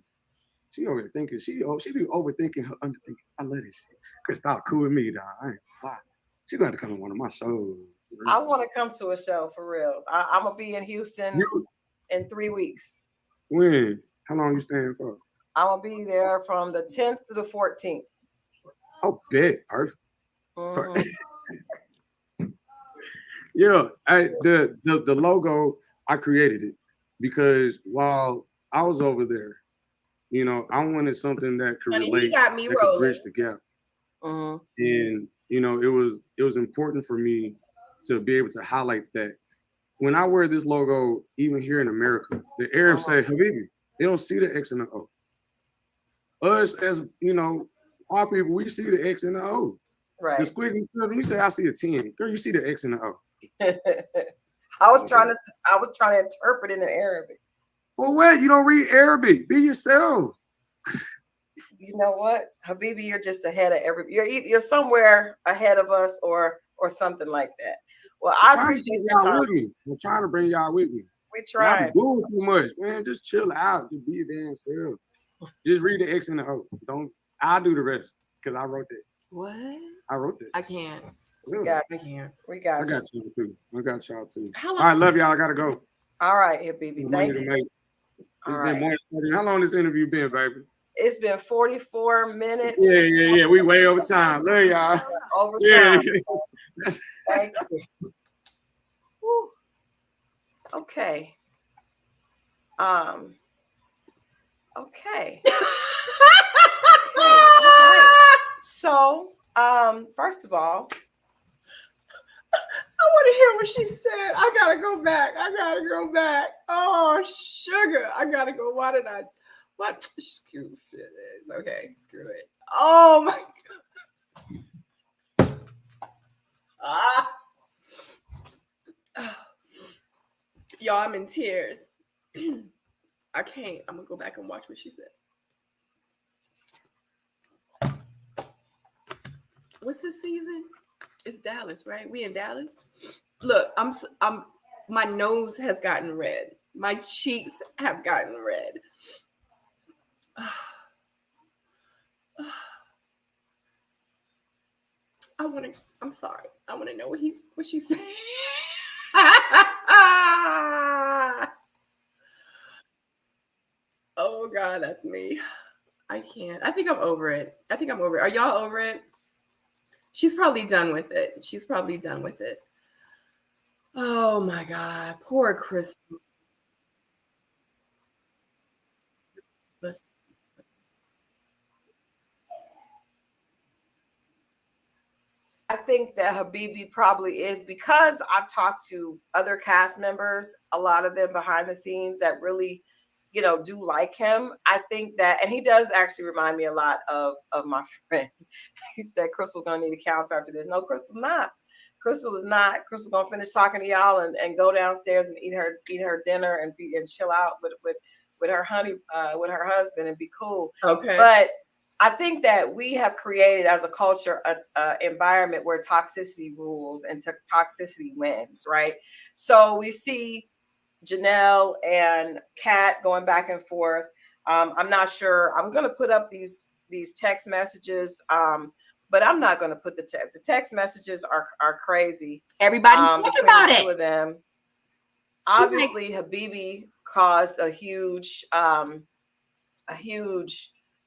She over there thinking. She be overthinking her underthinking. I love this shit. Crystal cool with me, dog. I ain't lie. She gonna have to come to one of my shows. I want to come to a show for real. I'm gonna be in Houston in 3 weeks. When? How long you staying for? I'm gonna be there from the 10th to the 14th. Oh, bet. Perfect. Mm-hmm. Yeah, the logo, I created it because while I was over there, you know, I wanted something that could relate, that could bridge the gap. Mm-hmm. And you know, it was important for me to be able to highlight that. When I wear this logo, even here in America, the Arabs say Habibi. They don't see the X and the O. Us, as you know, our people, we see the X and the O. Right. The squiggly stuff, you say I see a 10. Girl, you see the X and the O. I was trying to interpret it in Arabic. Well, what? You don't read Arabic. Be yourself. You know what, Habibi, you're just ahead of you're somewhere ahead of us or something like that. Well, I appreciate your time. With me. I'm trying to bring y'all with me. We try. I'm doing too much, man. Just chill out. Just be your damn self. Just read the X and the O. I'll do the rest because I wrote that. What? I wrote that. I can't. We got I can't. We got I you. got you too. I got y'all too. How All long? right, love y'all. I gotta go. All right, Habibi. Thank you. It's All been right. more than 30. How long this interview been, baby? It's been 44 minutes. Yeah. We way over time. Love y'all. Over Yeah. time. Thank you. Whew. Okay. Okay. Okay. All right. So, first of all, I want to hear what she said. I gotta go back. Oh, sugar. I gotta go. Why did I? What? Screw it is. Okay, screw it. Oh my God. Ah. Y'all, I'm in tears. I can't. I'm gonna go back and watch what she said. What's this season? It's Dallas, right? We in Dallas. Look, I'm. My nose has gotten red. My cheeks have gotten red. I'm sorry. I want to know what she said. Oh God, that's me. I can't. I think I'm over it. Are y'all over it? She's probably done with it. Oh my God, poor Crystal. I think that Habibi probably is, because I've talked to other cast members, a lot of them behind the scenes that really, do like him. I think that, and he does actually remind me a lot of my friend. He said Crystal's gonna need a counselor after this. No, Crystal's not. Crystal is not. Crystal's gonna finish talking to y'all and go downstairs and eat her dinner and chill out with her with her husband and be cool. Okay. But I think that we have created as a culture a environment where toxicity rules and toxicity wins, right? So we see Janelle and Kat going back and forth. I'm not sure. I'm going to put up these text messages, but I'm not going to put the text messages are crazy. Everybody think about the it. Two of them. Obviously, Habibi caused a huge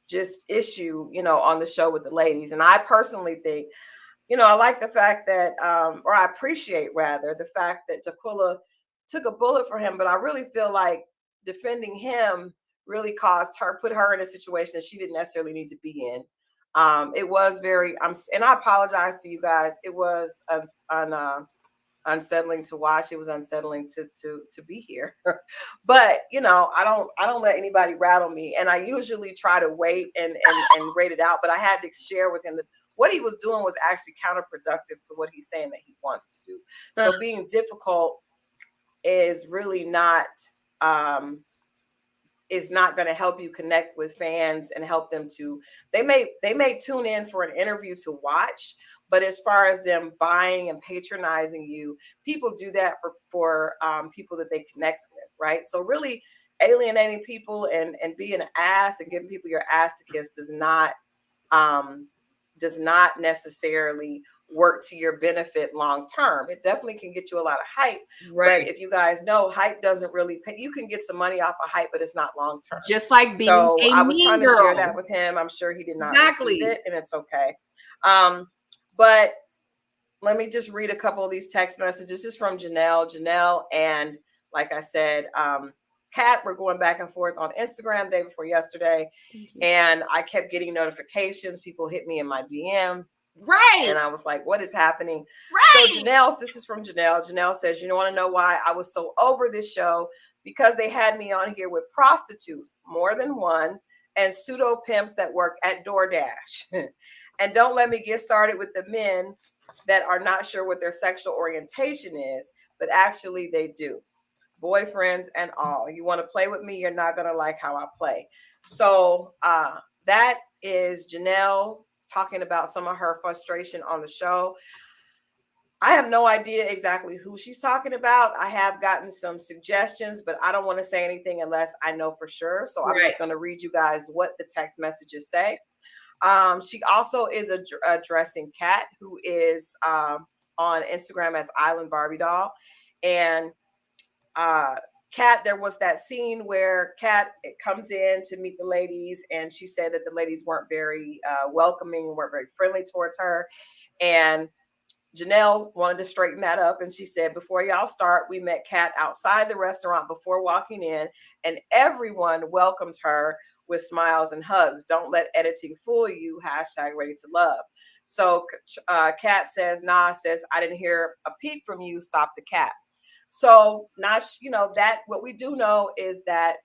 just issue, on the show with the ladies. And I personally think, I like the fact that, or I appreciate rather the fact that Tequila took a bullet for him, but I really feel like defending him really put her in a situation that she didn't necessarily need to be in. It was very, and I apologize to you guys. It was unsettling to watch. It was unsettling to be here. But I don't let anybody rattle me, and I usually try to wait and rate it out, but I had to share with him that what he was doing was actually counterproductive to what he's saying that he wants to do. So being difficult is really not going to help you connect with fans and help them to, they may tune in for an interview to watch, but as far as them buying and patronizing you, people do that for people that they connect with, right? So really alienating people and being an ass and giving people your ass to kiss does not necessarily work to your benefit long term. It definitely can get you a lot of hype, right? But if you guys know, hype doesn't really pay. You can get some money off of hype, but it's not long term. Just like being I was trying to share that with him. I'm sure he did not receive it, and it's okay. But let me just read a couple of these text messages. This is from Janelle, and like I said, Kat, we're going back and forth on Instagram day before yesterday, and I kept getting notifications. People hit me in my DM. Right. And I was like, what is happening? Right. So Janelle, this is from Janelle. Janelle says, you want to know why I was so over this show? Because they had me on here with prostitutes, more than one, and pseudo pimps that work at DoorDash. And don't let me get started with the men that are not sure what their sexual orientation is, but actually they do. Boyfriends and all. You want to play with me? You're not going to like how I play. So that is Janelle talking about some of her frustration on the show. I have no idea exactly who she's talking about. I have gotten some suggestions, but I don't want to say anything unless I know for sure. So I'm just going to read you guys what the text messages say. She also is addressing Kat, who is on Instagram as Island Barbie Doll. And Kat, there was that scene where Kat comes in to meet the ladies, and she said that the ladies weren't very welcoming, weren't very friendly towards her. And Janelle wanted to straighten that up, and she said, before y'all start, we met Kat outside the restaurant before walking in, and everyone welcomed her with smiles and hugs. Don't let editing fool you. #ready to love. So Kat says, Nah says, I didn't hear a peep from you. Stop the cat. So not, that what we do know is that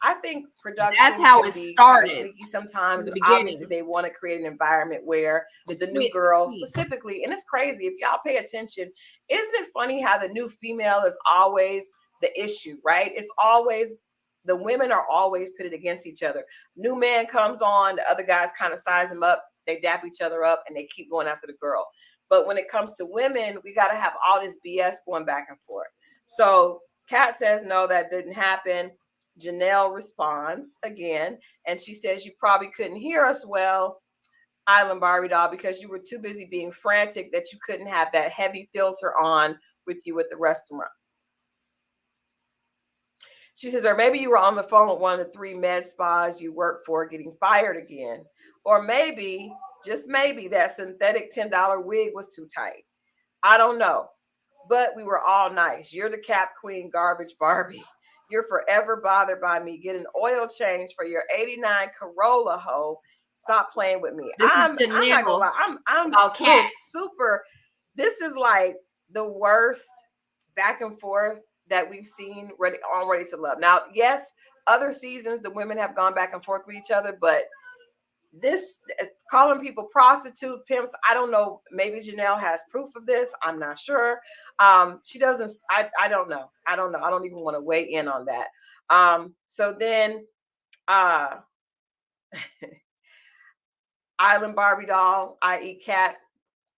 I think production That's how it started. Sneaky sometimes. In the And beginning. obviously they want to create an environment where the new girl specifically, and it's crazy if y'all pay attention, isn't it funny how the new female is always the issue, right? It's always the women are always pitted against each other. New man comes on, the other guys kind of size them up, they dap each other up, and they keep going after the girl. But when it comes to women, we got to have all this BS going back and forth. So Kat says, no, that didn't happen. Janelle responds again, and she says, you probably couldn't hear us well, Island Barbie Doll, because you were too busy being frantic that you couldn't have that heavy filter on with you at the restaurant. She says, or maybe you were on the phone with one of the 3 med spas you work for getting fired again. Or maybe, just maybe, that synthetic $10 wig was too tight. I don't know. But we were all nice. You're the cap queen, garbage Barbie. You're forever bothered by me. Get an oil change for your 89 Corolla, ho. Stop playing with me. I'm not gonna lie. I'm okay. Super. This is like the worst back and forth that we've seen Ready to Love. Now, yes, other seasons the women have gone back and forth with each other, but this calling people prostitutes, pimps, I don't know. Maybe Janelle has proof of this. I'm not sure. She doesn't. I don't know. I don't even want to weigh in on that. So then Island Barbie Doll, i.e. Kat,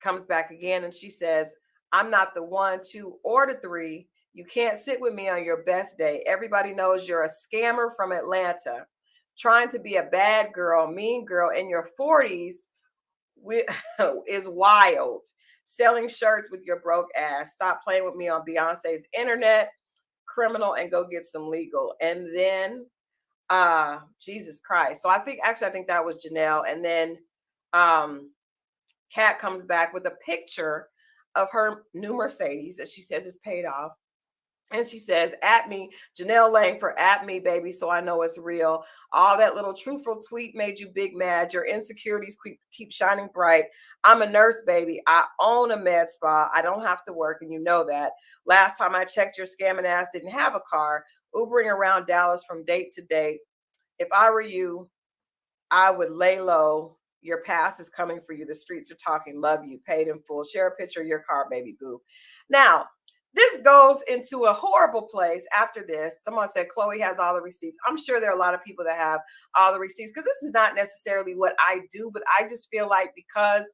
comes back again, and she says, I'm not the 1, 2, or the 3. You can't sit with me on your best day. Everybody knows you're a scammer from Atlanta, trying to be a bad girl, mean girl in your 40s is wild. Selling shirts with your broke ass. Stop playing with me on Beyonce's internet, criminal, and go get some legal. And then, Jesus Christ. So I think that was Janelle. And then Kat comes back with a picture of her new Mercedes that she says is paid off. And she says, at me, Janelle Lang for at me, baby, so I know it's real. All that little truthful tweet made you big mad. Your insecurities keep shining bright. I'm a nurse, baby. I own a med spa. I don't have to work, and you know that. Last time I checked, your scamming ass didn't have a car. Ubering around Dallas from date to date. If I were you, I would lay low. Your past is coming for you. The streets are talking. Love you. Paid in full. Share a picture of your car, baby boo. Now, this goes into a horrible place after this. Someone said Chloe has all the receipts. I'm sure there are a lot of people that have all the receipts because this is not necessarily what I do, but I just feel like because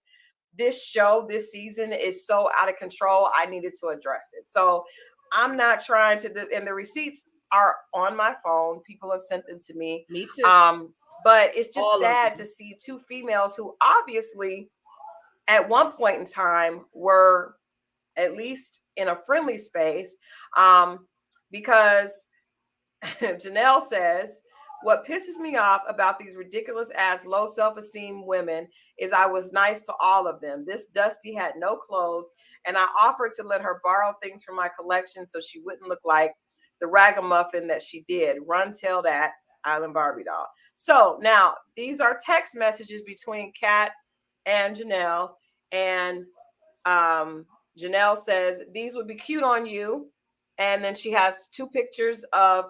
this show, this season is so out of control, I needed to address it. So I'm not trying to, and the receipts are on my phone. People have sent them to me. Me too. But it's just sad to see 2 females who obviously at one point in time were at least in a friendly space, because Janelle says, what pisses me off about these ridiculous ass low self-esteem women is I was nice to all of them. This Dusty had no clothes, and I offered to let her borrow things from my collection so she wouldn't look like the ragamuffin that she did. Run tell that, Island Barbie Doll. So now these are text messages between Kat and Janelle, and Janelle says, these would be cute on you. And then she has 2 pictures of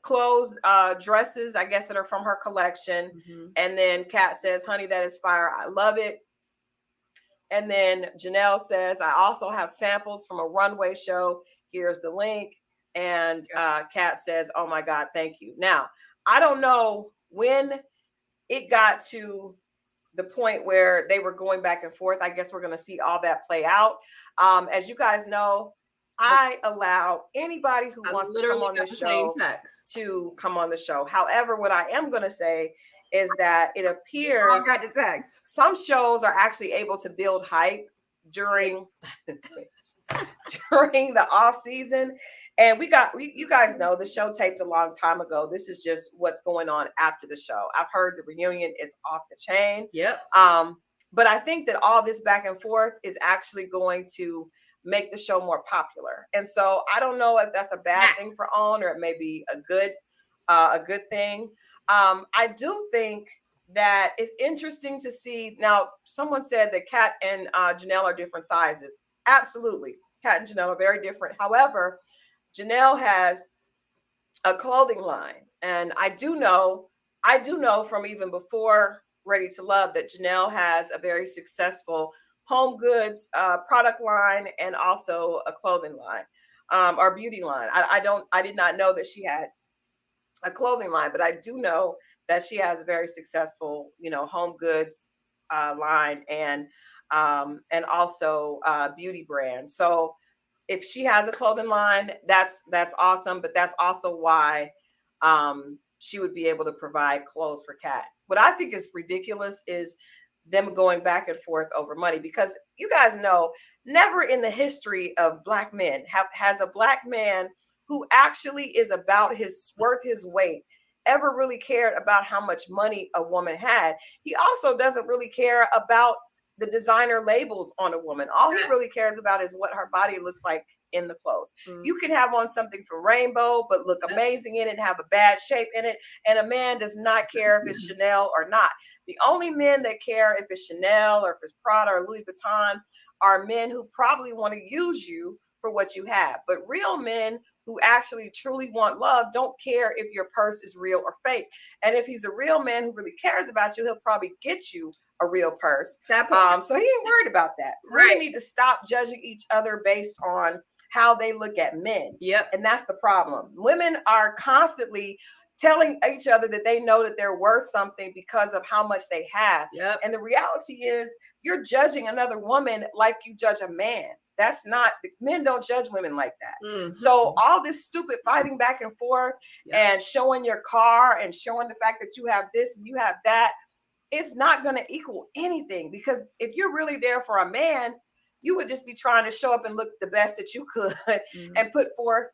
clothes, dresses, I guess, that are from her collection. Mm-hmm. And then Kat says, honey, that is fire. I love it. And then Janelle says, I also have samples from a runway show. Here's the link. And Kat says, oh my God, thank you. Now, I don't know when it got to the point where they were going back and forth. I guess we're going to see all that play out. As you guys know, I allow anybody who wants to come on the show to come on the show. However, what I am going to say is that it appears I got the text. some shows are actually able to build hype during during the off season. And you guys know the show taped a long time ago. This is just what's going on after the show. I've heard the reunion is off the chain. Yep. But I think that all this back and forth is actually going to make the show more popular. And so I don't know if that's a bad thing for OWN or it may be a good thing. I do think that it's interesting to see. Now, someone said that Kat and Janelle are different sizes. Absolutely. Kat and Janelle are very different. However, Janelle has a clothing line. And I do know from even before Ready to Love that Janelle has a very successful home goods product line and also a clothing line or beauty line. I did not know that she had a clothing line, but I do know that she has a very successful, home goods line and also beauty brand. So if she has a clothing line, that's awesome. But that's also why she would be able to provide clothes for Kat. What I think is ridiculous is them going back and forth over money, because you guys know never in the history of Black men has a Black man who actually is about worth his weight ever really cared about how much money a woman had. He also doesn't really care about the designer labels on a woman. All he really cares about is what her body looks like in the clothes. You can have on something from Rainbow, but look amazing in it and have a bad shape in it. And a man does not care if it's Chanel or not. The only men that care if it's Chanel or if it's Prada or Louis Vuitton are men who probably want to use you for what you have. But real men who actually truly want love don't care if your purse is real or fake. And if he's a real man who really cares about you, he'll probably get you a real purse. So he ain't worried about that. Right. Really need to stop judging each other based on how they look at men. Yep. And that's the problem. Women are constantly telling each other that they know that they're worth something because of how much they have. Yep. And the reality is you're judging another woman like you judge a man. That's not, men don't judge women like that. Mm-hmm. So all this stupid fighting back and forth and showing your car and showing the fact that you have this and you have that, it's not going to equal anything. Because if you're really there for a man, you would just be trying to show up and look the best that you could and put forth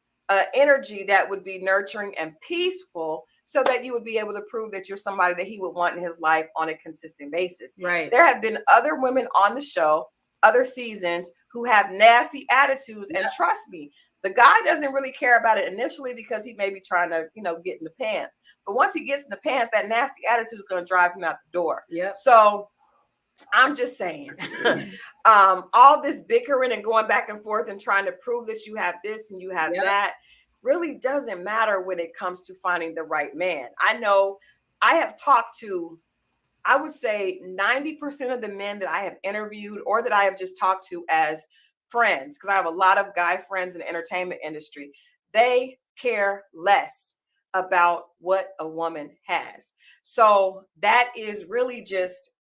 energy that would be nurturing and peaceful so that you would be able to prove that you're somebody that he would want in his life on a consistent basis. Right. There have been other women on the show, other seasons, who have nasty attitudes. And trust me, the guy doesn't really care about it initially because he may be trying to, get in the pants. But once he gets in the pants, that nasty attitude is going to drive him out the door. Yep. So I'm just saying, all this bickering and going back and forth and trying to prove that you have this and you have that really doesn't matter when it comes to finding the right man. I know I have talked to, I would say 90% of the men that I have interviewed or that I have just talked to as friends, because I have a lot of guy friends in the entertainment industry, they care less about what a woman has. So that is really just,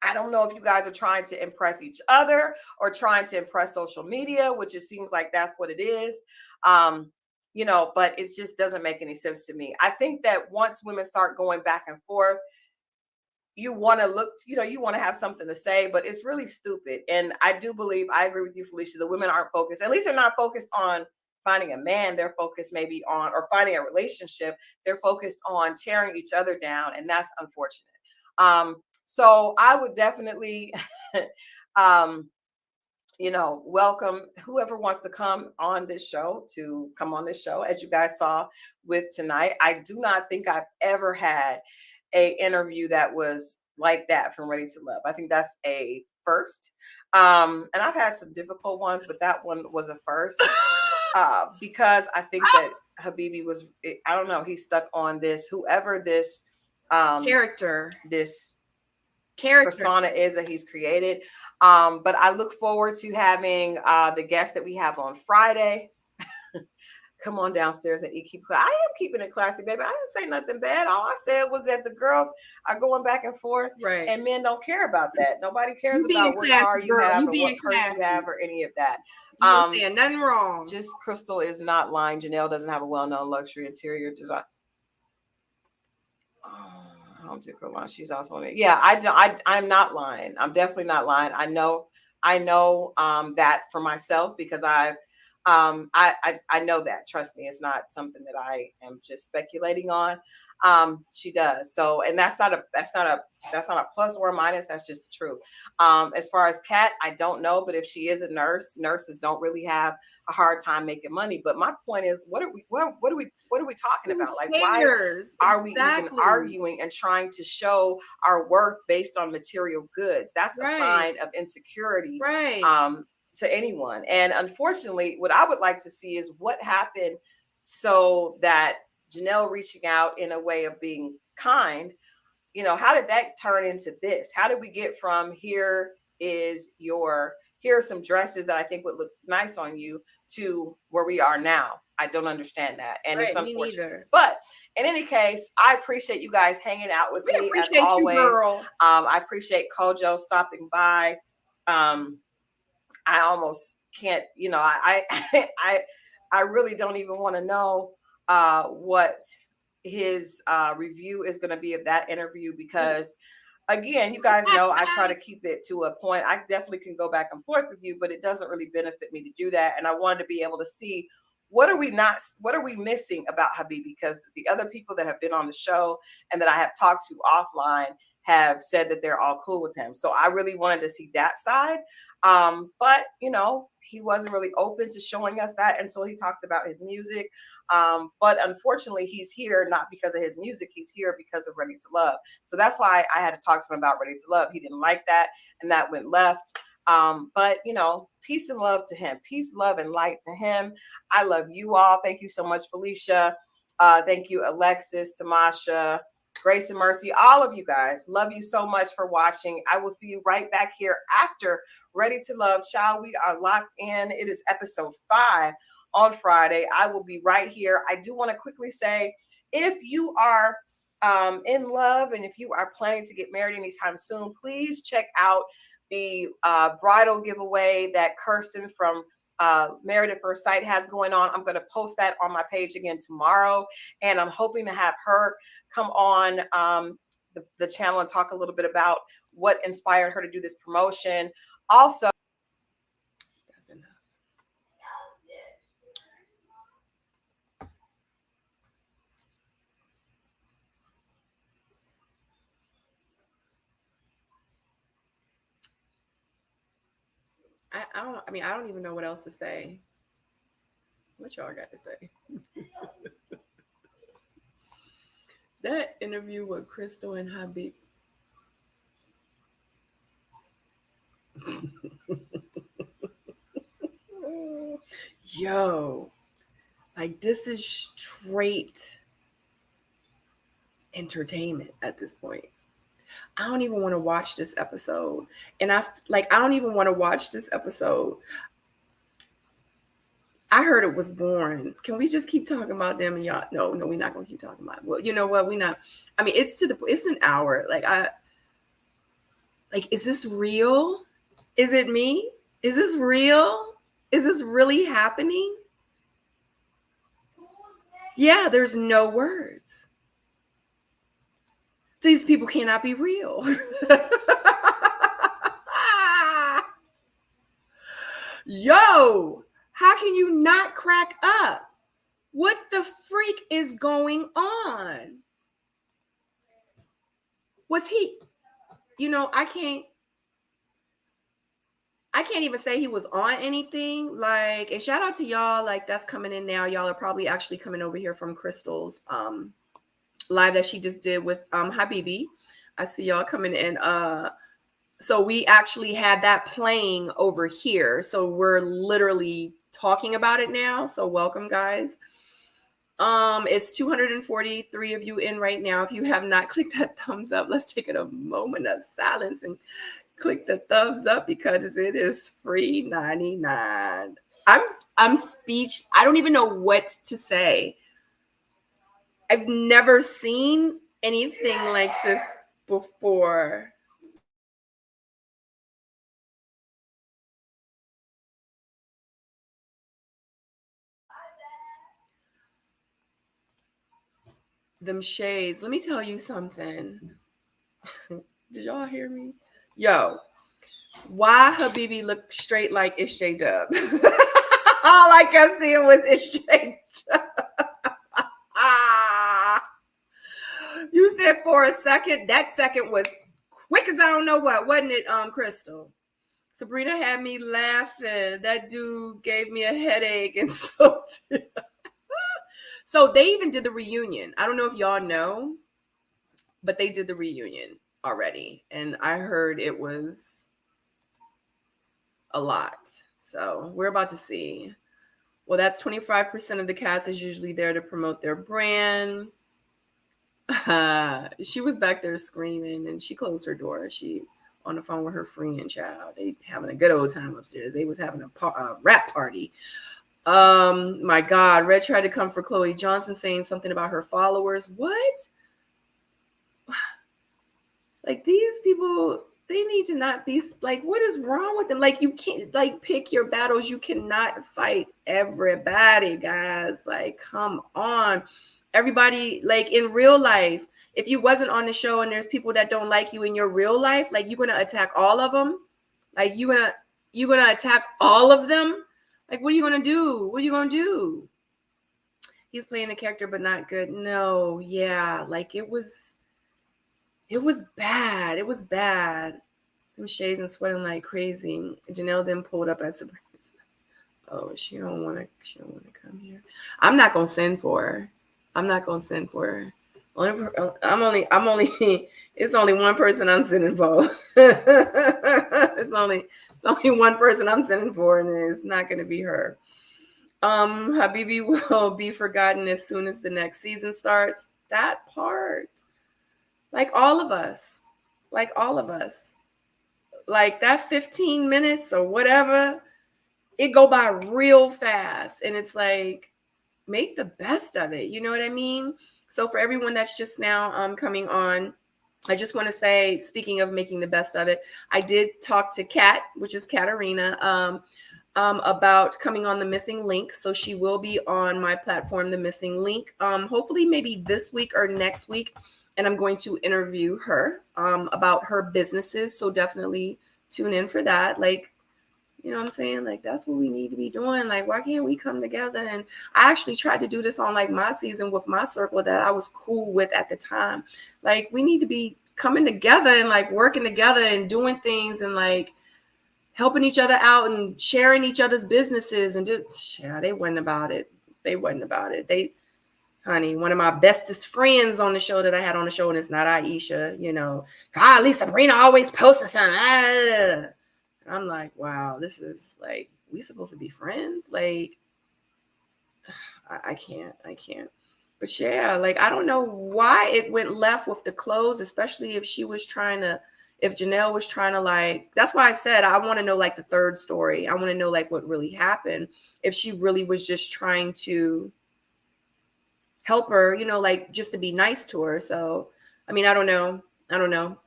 I don't know if you guys are trying to impress each other or trying to impress social media, which it seems like that's what it is. But it just doesn't make any sense to me. I think that once women start going back and forth, you want to look, you want to have something to say, but it's really stupid. And I do believe, I agree with you, Felicia, the women aren't focused. At least they're not focused on finding a man. They're focused maybe on, or finding a relationship. They're focused on tearing each other down. And that's unfortunate. So I would definitely, welcome whoever wants to come on this show to come on this show. As you guys saw with tonight, I do not think I've ever had a interview that was like that from Ready to Love. I think that's a first. And I've had some difficult ones, but that one was a first because I think that Habibi was, I don't know, he's stuck on this, whoever this this persona is that he's created. But I look forward to having the guest that we have on Friday. Come on downstairs and keep class. I am keeping it classy, baby. I didn't say nothing bad. All I said was that the girls are going back and forth, right? And men don't care about that. Nobody cares about what car you have or what purse you have or any of that. Saying nothing wrong. Just Crystal is not lying. Janelle doesn't have a well-known luxury interior design. home to Colonial. She's also on it. Yeah, I'm not lying. I'm definitely not lying. I know that for myself because I know that. Trust me, it's not something that I am just speculating on. She does. So, and that's not a plus or a minus. That's just the truth. As far as Kat, I don't know, but if she is a nurse, nurses don't really have a hard time making money. But my point is, what are we talking about? Like, why are we even arguing and trying to show our worth based on material goods? That's a sign of insecurity, to anyone. And unfortunately, what I would like to see is what happened so that Janelle reaching out in a way of being kind, how did that turn into this? How did we get from here are some dresses that I think would look nice on you to where we are now? I don't understand that. And it's unfortunate. But in any case, I appreciate you guys hanging out with me as always. You, girl. I appreciate Kojo stopping by. I almost can't, I really don't even want to know what his review is going to be of that interview because again, you guys know I try to keep it to a point. I definitely can go back and forth with you, but it doesn't really benefit me to do that. And I wanted to be able to see what are we missing about Habibi? Because the other people that have been on the show and that I have talked to offline have said that they're all cool with him. So I really wanted to see that side. But he wasn't really open to showing us that until he talked about his music. But unfortunately, he's here not because of his music. He's here because of Ready to Love. So that's why I had to talk to him about Ready to Love. He didn't like that, and that went left. But peace and love to him. Peace, love, and light to him. I love you all. Thank you so much, Felicia. Thank you, Alexis, Tamasha, Grace and Mercy, all of you guys. Love you so much for watching. I will see you right back here after Ready to Love. Child, we are locked in. It is episode 5 on Friday. I will be right here. I do want to quickly say, if you are in love and if you are planning to get married anytime soon, please check out the bridal giveaway that Kirsten from Married at First Sight has going on. I'm going to post that on my page again tomorrow, and I'm hoping to have her come on the channel and talk a little bit about what inspired her to do this promotion. Also, that's enough. I don't even know what else to say. What y'all got to say? That interview with Crystal and Habib. Yo, like this is straight entertainment at this point. I don't even want to watch this episode. And I don't even want to watch this episode. I heard it was boring. Can we just keep talking about them? And y'all, no, we're not gonna keep talking about it. Well, you know what? We're not. I mean, it's an hour. Is this real? Is it me? Is this real? Is this really happening? Yeah, there's no words. These people cannot be real. Yo, how can you not crack up? What the freak is going on? Was he, I can't even say he was on anything. And shout out to y'all, that's coming in now. Y'all are probably actually coming over here from Crystal's live that she just did with Habibi. I see y'all coming in. So we actually had that playing over here. So we're literally talking about it now. So welcome, guys. It's 243 of you in right now. If you have not clicked that thumbs up, let's take a moment of silence and click the thumbs up because it is free 99. I'm speech. I don't even know what to say. I've never seen anything like this before. them shades. Let me tell you something. Did y'all hear me? Yo, why Habibi looked straight like it's J Dub? All I kept seeing was it's J Dub. You said for a second. That second was quick as I don't know what, wasn't it, Crystal? Sabrina had me laughing. That dude gave me a headache, and so they even did the reunion. I don't know if y'all know, but they did the reunion already, and I heard it was a lot. So we're about to see. Well, that's 25% of the cast is usually there to promote their brand. She was back there screaming, and she closed her door. She on the phone with her friend, child. They having a good old time upstairs. They was having a rap party. My God, Red tried to come for Chloe Johnson, saying something about her followers. What? Like, these people, they need to not be like, what is wrong with them? Like, you can't like pick your battles. You cannot fight everybody, guys. Like, come on. Everybody, like in real life, if you wasn't on the show and there's people that don't like you in your real life, like you're gonna attack all of them. Like you're gonna attack all of them. Like, what are you gonna do? What are you gonna do? He's playing a character, but not good. No, yeah, like it was bad. It was bad. Them shades and sweating like crazy. Janelle then pulled up at Sabrina. Oh, she don't wanna come here. I'm not gonna send for her. I'm not gonna send for her. It's only one person I'm sending for. It's only one person I'm sending for, and it's not gonna be her. Habibi will be forgotten as soon as the next season starts. That part. Like all of us. Like that 15 minutes or whatever, it go by real fast. And it's like, make the best of it. You know what I mean? So for everyone that's just now coming on, I just want to say, speaking of making the best of it, I did talk to Kat, which is Katarina, about coming on The Missing Link. So she will be on my platform, The Missing Link, hopefully maybe this week or next week. And I'm going to interview her about her businesses. So definitely tune in for that. Like, you know what I'm saying? Like, that's what we need to be doing. Like, why can't we come together? And I actually tried to do this on like my season with my circle that I was cool with at the time. Like, we need to be coming together and like working together and doing things and like helping each other out and sharing each other's businesses. And just, yeah, they wasn't about it. Honey, one of my bestest friends on the show that I had on the show, and it's not Aisha, you know, golly, Sabrina always posting something. I'm like, wow, this is like, we supposed to be friends? Like, I can't. But yeah, like, I don't know why it went left with the clothes, especially if Janelle was trying to like, that's why I said, I want to know like the third story. I want to know like what really happened. If she really was just trying to help her, you know, like just to be nice to her. So, I mean, I don't know.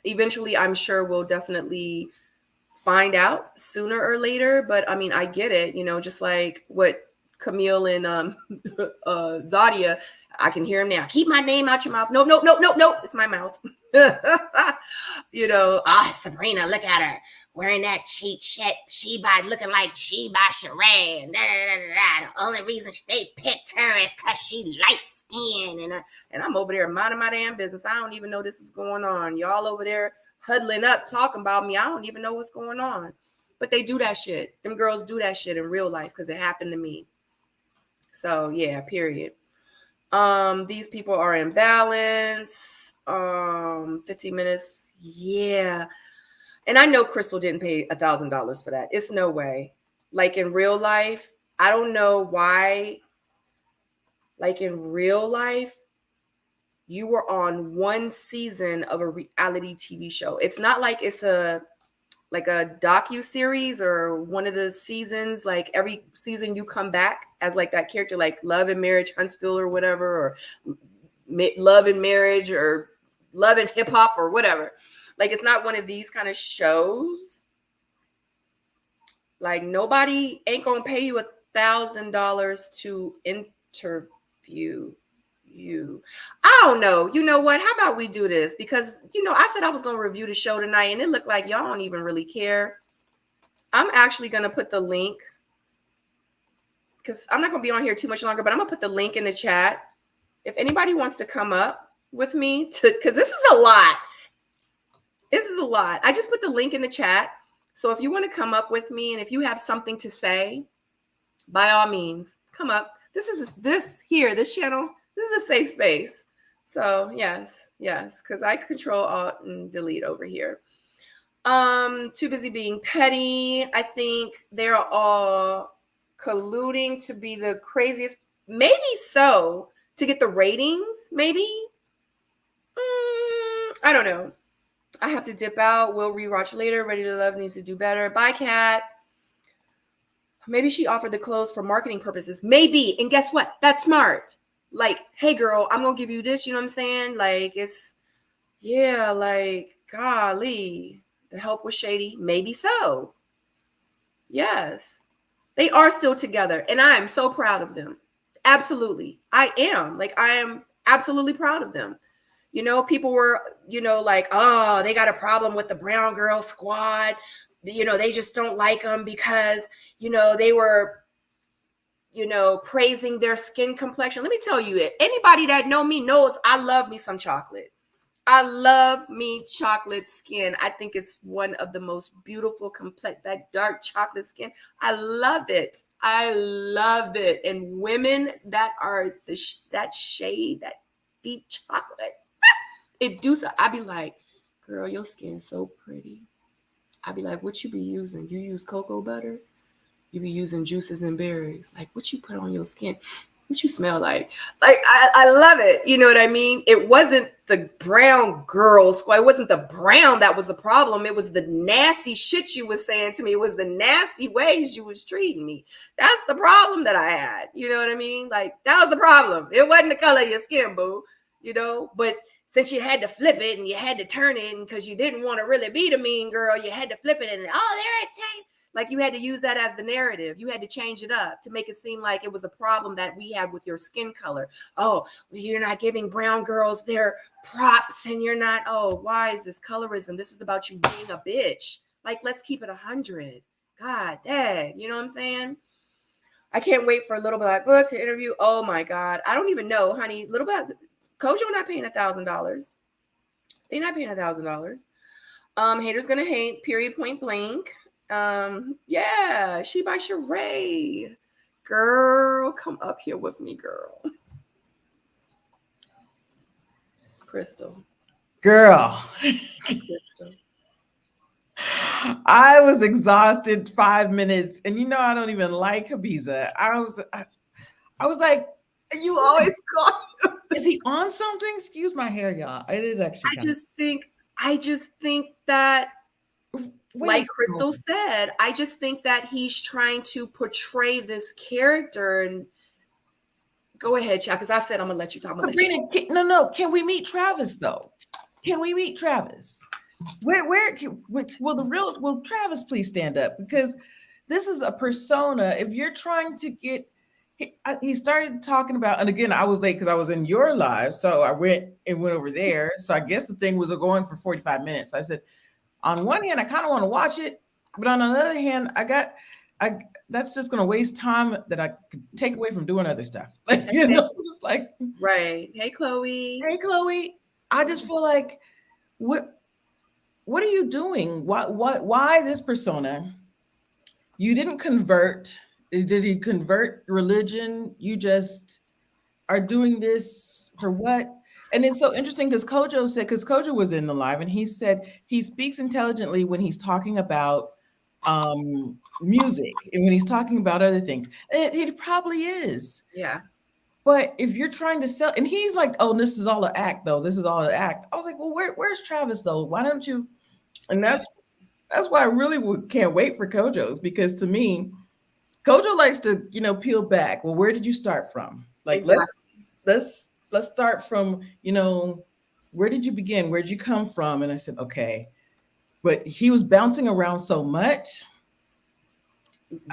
Eventually, I'm sure we'll definitely find out sooner or later, but I mean, I get it, you know, just like what Camille and Zadia, I can hear him now. Keep my name out your mouth. No, it's my mouth. You know, Sabrina, look at her wearing that cheap shit. Looking like she by Sheree. The only reason they picked her is because she light skinned. And I'm over there minding my damn business. I don't even know this is going on. Y'all over there huddling up, talking about me. I don't even know what's going on. But they do that shit. Them girls do that shit in real life because it happened to me. So yeah, period. These people are in balance. 15 minutes. Yeah. And I know Crystal didn't pay $1,000 for that. It's no way. Like in real life, I don't know why. Like in real life, you were on one season of a reality TV show. It's not like it's a docu-series or one of the seasons. Like every season you come back as like that character, like Love and Marriage Huntsville or whatever, or Love and Marriage or Love and Hip Hop or whatever. Like, it's not one of these kind of shows. Like, nobody ain't gonna pay you $1,000 to interview review. I don't know. You know what? How about we do this? Because, I said I was going to review the show tonight, and it looked like y'all don't even really care. I'm actually going to put the link, because I'm not going to be on here too much longer, but I'm going to put the link in the chat. If anybody wants to come up with me, because this is a lot. This is a lot. I just put the link in the chat. So if you want to come up with me, and if you have something to say, by all means, come up. This channel, this is a safe space. So yes, because I control Alt and Delete over here. Too busy being petty. I think they're all colluding to be the craziest. Maybe so, to get the ratings, maybe. I don't know. I have to dip out. We'll rewatch later. Ready to Love needs to do better. Bye, Kat. Maybe she offered the clothes for marketing purposes. Maybe. And guess what? That's smart. Like, hey, girl, I'm going to give you this. You know what I'm saying? Like, golly, the help was shady. Maybe so. Yes. They are still together. And I am so proud of them. Absolutely. I am. I am absolutely proud of them. People were, like, oh, they got a problem with the Brown Girl Squad. They just don't like them because, they were, praising their skin complexion. Let me tell you, anybody that know me knows I love me some chocolate. I love me chocolate skin. I think it's one of the most beautiful, complex, that dark chocolate skin. I love it. I love it. And women that are that shade, that deep chocolate, it do so. I be like, girl, your skin's so pretty. I be like, what you be using? You use cocoa butter? You be using juices and berries. Like, what you put on your skin? What you smell like? Like, I love it. You know what I mean? It wasn't the brown girl squad. It wasn't the brown that was the problem. It was the nasty shit you was saying to me. It was the nasty ways you was treating me. That's the problem that I had. You know what I mean? Like, that was the problem. It wasn't the color of your skin, boo. But since you had to flip it and you had to turn it, and because you didn't want to really be the mean girl, you had to flip it and, there it is. Like, you had to use that as the narrative. You had to change it up to make it seem like it was a problem that we had with your skin color. Oh, well, you're not giving brown girls their props, and you're not. Oh, why is this colorism? This is about you being a bitch. Like, let's keep it 100. God dang. You know what I'm saying? I can't wait for Little Black Book to interview. Oh my God. I don't even know, honey. Little Black Kojo not paying $1,000. They're not paying $1,000. Haters gonna hate, period, point blank. Yeah, she by Sheree. Girl, come up here with me, girl. Crystal. Girl. Crystal. I was exhausted 5 minutes, and I don't even like Habiza. I was like, you always call him. Is he on something? Excuse my hair, y'all. It is actually. I just think that, like Crystal said, I just think that he's trying to portray this character. And go ahead, Chad, because I said I'm gonna let you talk. Sabrina, no. Can we meet Travis though? Can we meet Travis? Will Travis please stand up? Because this is a persona. If you're trying to get, he started talking about, and again, I was late because I was in your live, so I went over there. So I guess the thing was going for 45 minutes. So I said, on one hand, I kind of want to watch it, but on the other hand, that's just going to waste time that I could take away from doing other stuff. Just like, right. Hey, Chloe. I just feel like, what are you doing? Why this persona? You didn't convert. Did he convert religion? You just are doing this for what? And it's so interesting because Kojo was in the live, and he said he speaks intelligently when he's talking about music and when he's talking about other things. And it probably is. Yeah. But if you're trying to sell, and he's like, oh, this is all an act, though. This is all an act. I was like, well, where's Travis, though? Why don't you? And that's why I really can't wait for Kojo's, because to me, Kojo likes to, peel back. Well, where did you start from? Like, exactly. Let's start from, where did you begin? Where did you come from? And I said, okay. But he was bouncing around so much.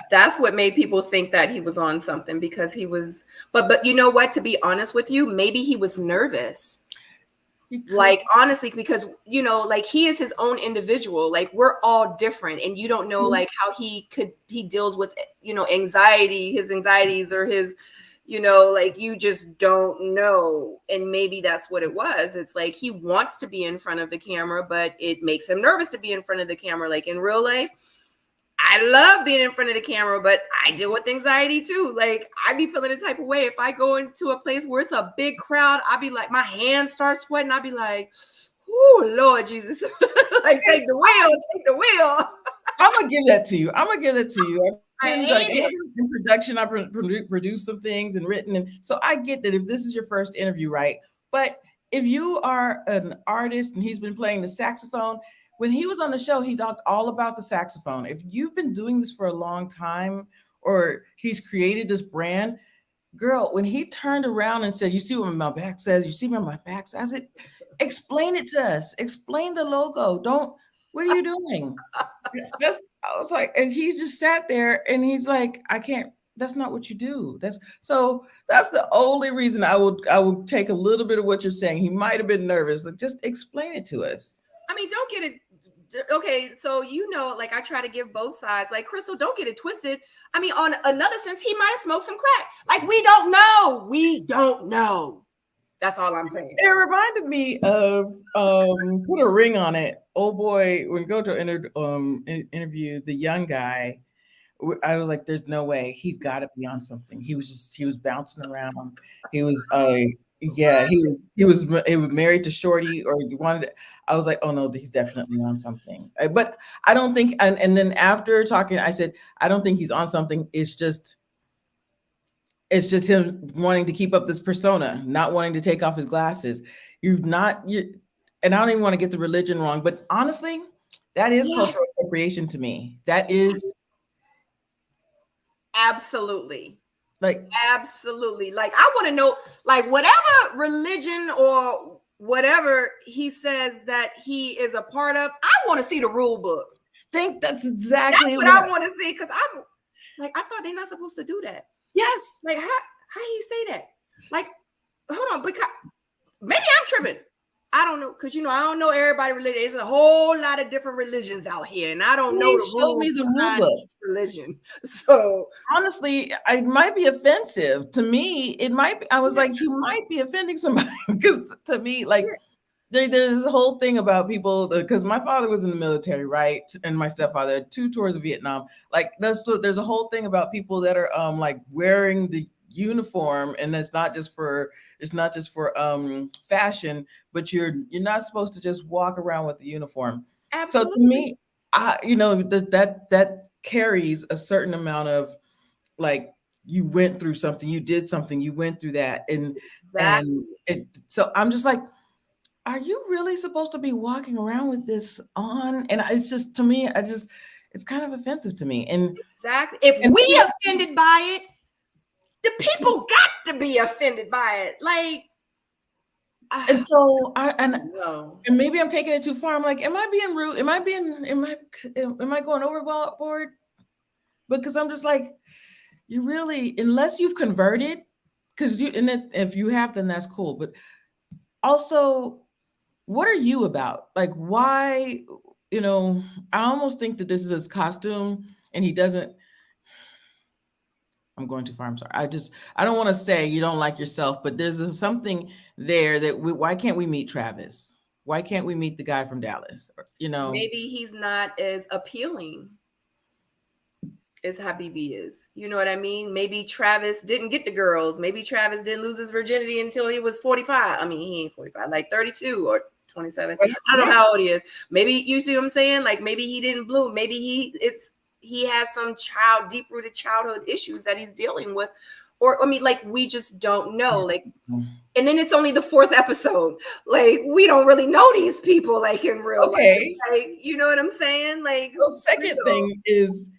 That's what made people think that he was on something, because he was, but you know what, to be honest with you, maybe he was nervous. Like, honestly, because, you know, like, he is his own individual. Like, we're all different, and you don't know like how he deals with, you know, his anxieties, or his, you know, like, you just don't know. And maybe that's what it was. It's like he wants to be in front of the camera, but it makes him nervous to be in front of the camera. Like, in real life, I love being in front of the camera, but I deal with anxiety too. Like, I be feeling the type of way if I go into a place where it's a big crowd. I'll be like, my hands start sweating. I'll be like, oh, Lord Jesus. Like, take the wheel. I'm gonna give that to you. I Like, hate it. in production, I produced some things and written, and so I get that if this is your first interview, right? But if you are an artist and he's been playing the saxophone, when he was on the show, he talked all about the saxophone. If you've been doing this for a long time, or he's created this brand, girl, when he turned around and said, "You see what my back says? You see what my back says?" I said, "Explain it to us. Explain the logo. Don't. What are you doing?" I was like, and he just sat there and he's like, "I can't. That's not what you do." That's the only reason I would take a little bit of what you're saying. He might have been nervous. Like, just explain it to us. I mean, don't get it. Okay, so, you know, like, I try to give both sides. Like, Crystal, don't get it twisted. I mean, on another sense, he might have smoked some crack. Like, we don't know. That's all I'm saying. It reminded me of put a ring on it. Oh boy, when Gojo interviewed the young guy, I was like, "There's no way, he's got to be on something." He was bouncing around. He was he was married to Shorty, or he wanted. I was like, "Oh no, he's definitely on something." But I don't think. And then after talking, I said, "I don't think he's on something. It's just him wanting to keep up this persona, not wanting to take off his glasses. And I don't even want to get the religion wrong, but honestly, that is cultural appropriation to me. That is absolutely. Like, I want to know, like, whatever religion or whatever he says that he is a part of, I want to see the rule book. Think that's exactly what I want to see, because I'm like, I thought they're not supposed to do that. Yes. Like, how he say that? Like, hold on, because maybe I'm tripping. I don't know, because, you know, I don't know everybody religion. There's a whole lot of different religions out here, and I don't know the show me the rule book. Each religion. So honestly, it might be offensive to me. It might be. I was like, you might be offending somebody, because to me, like, there's a whole thing about people, because my father was in the military, right, and my stepfather had 2 tours of Vietnam. Like, there's a whole thing about people that are like wearing the uniform, and it's not just for fashion, but you're not supposed to just walk around with the uniform. Absolutely. So to me, that carries a certain amount of, like, you went through something, you did something, you went through that, and so I'm just like, are you really supposed to be walking around with this on? And it's just, to me, it's kind of offensive to me. And exactly, if we offended by it, the people got to be offended by it. Like, and so and maybe I'm taking it too far. I'm like, am I being rude? Am I going overboard? Because I'm just like, you really, unless you've converted, because if you have, then that's cool. But also, what are you about? Like, why, I almost think that this is his costume, and he doesn't. I'm going too far. I'm sorry. I don't want to say you don't like yourself, but there's something there that why can't we meet Travis? Why can't we meet the guy from Dallas? Maybe he's not as appealing as Habibi is. You know what I mean? Maybe Travis didn't get the girls. Maybe Travis didn't lose his virginity until he was 45. I mean, he ain't 45, like 32 or 27. I don't know how old he is. Maybe, you see what I'm saying? Like, maybe he didn't bloom. Maybe he has some deep-rooted childhood issues that he's dealing with. Or, I mean, like, we just don't know. Like, and then it's only the 4th episode. Like, we don't really know these people, like, in real life. Like, you know what I'm saying? Like, the second thing is,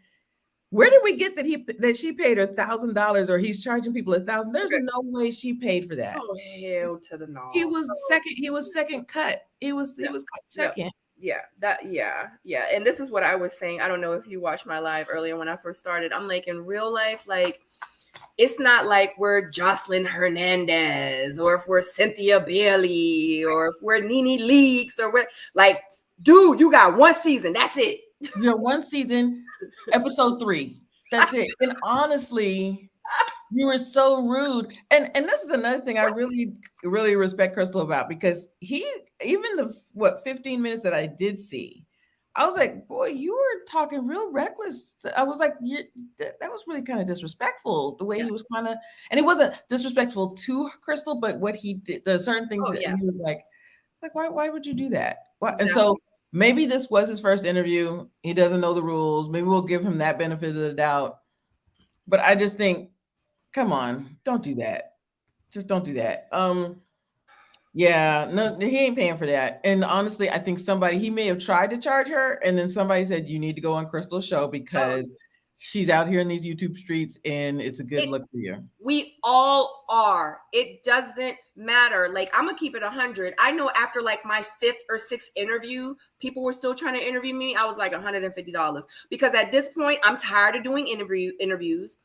where did we get that she paid her $1,000, or he's charging people $1,000? There's no way she paid for that. Oh, hell to the no. He was second. He was second cut. He was cut second. Yeah, yeah. And this is what I was saying. I don't know if you watched my live earlier when I first started. I'm like, in real life, like, it's not like we're Jocelyn Hernandez or if we're Cynthia Bailey or if we're Nene Leakes or we're like, dude, you got one season. That's it. You know, one season, episode 3. That's it. And honestly, you were so rude. And this is another thing I really, really respect Crystal about, because even the 15 minutes that I did see, I was like, boy, you were talking real reckless. I was like, that was really kind of disrespectful, the way he was kind of, and it wasn't disrespectful to Crystal, but what he did, the certain things that he was like, why would you do that? Why? Exactly. And so maybe this was his first interview. He doesn't know the rules. Maybe we'll give him that benefit of the doubt. But I just think, come on, don't do that. Just don't do that. Yeah, no, he ain't paying for that. And honestly, I think he may have tried to charge her, and then somebody said, you need to go on Crystal's show because she's out here in these YouTube streets and it's a good look for you. We all are. It doesn't matter. Like, I'm gonna keep it 100. I know after like my 5th or 6th interview, people were still trying to interview me. I was like $150 because at this point, I'm tired of doing interviews.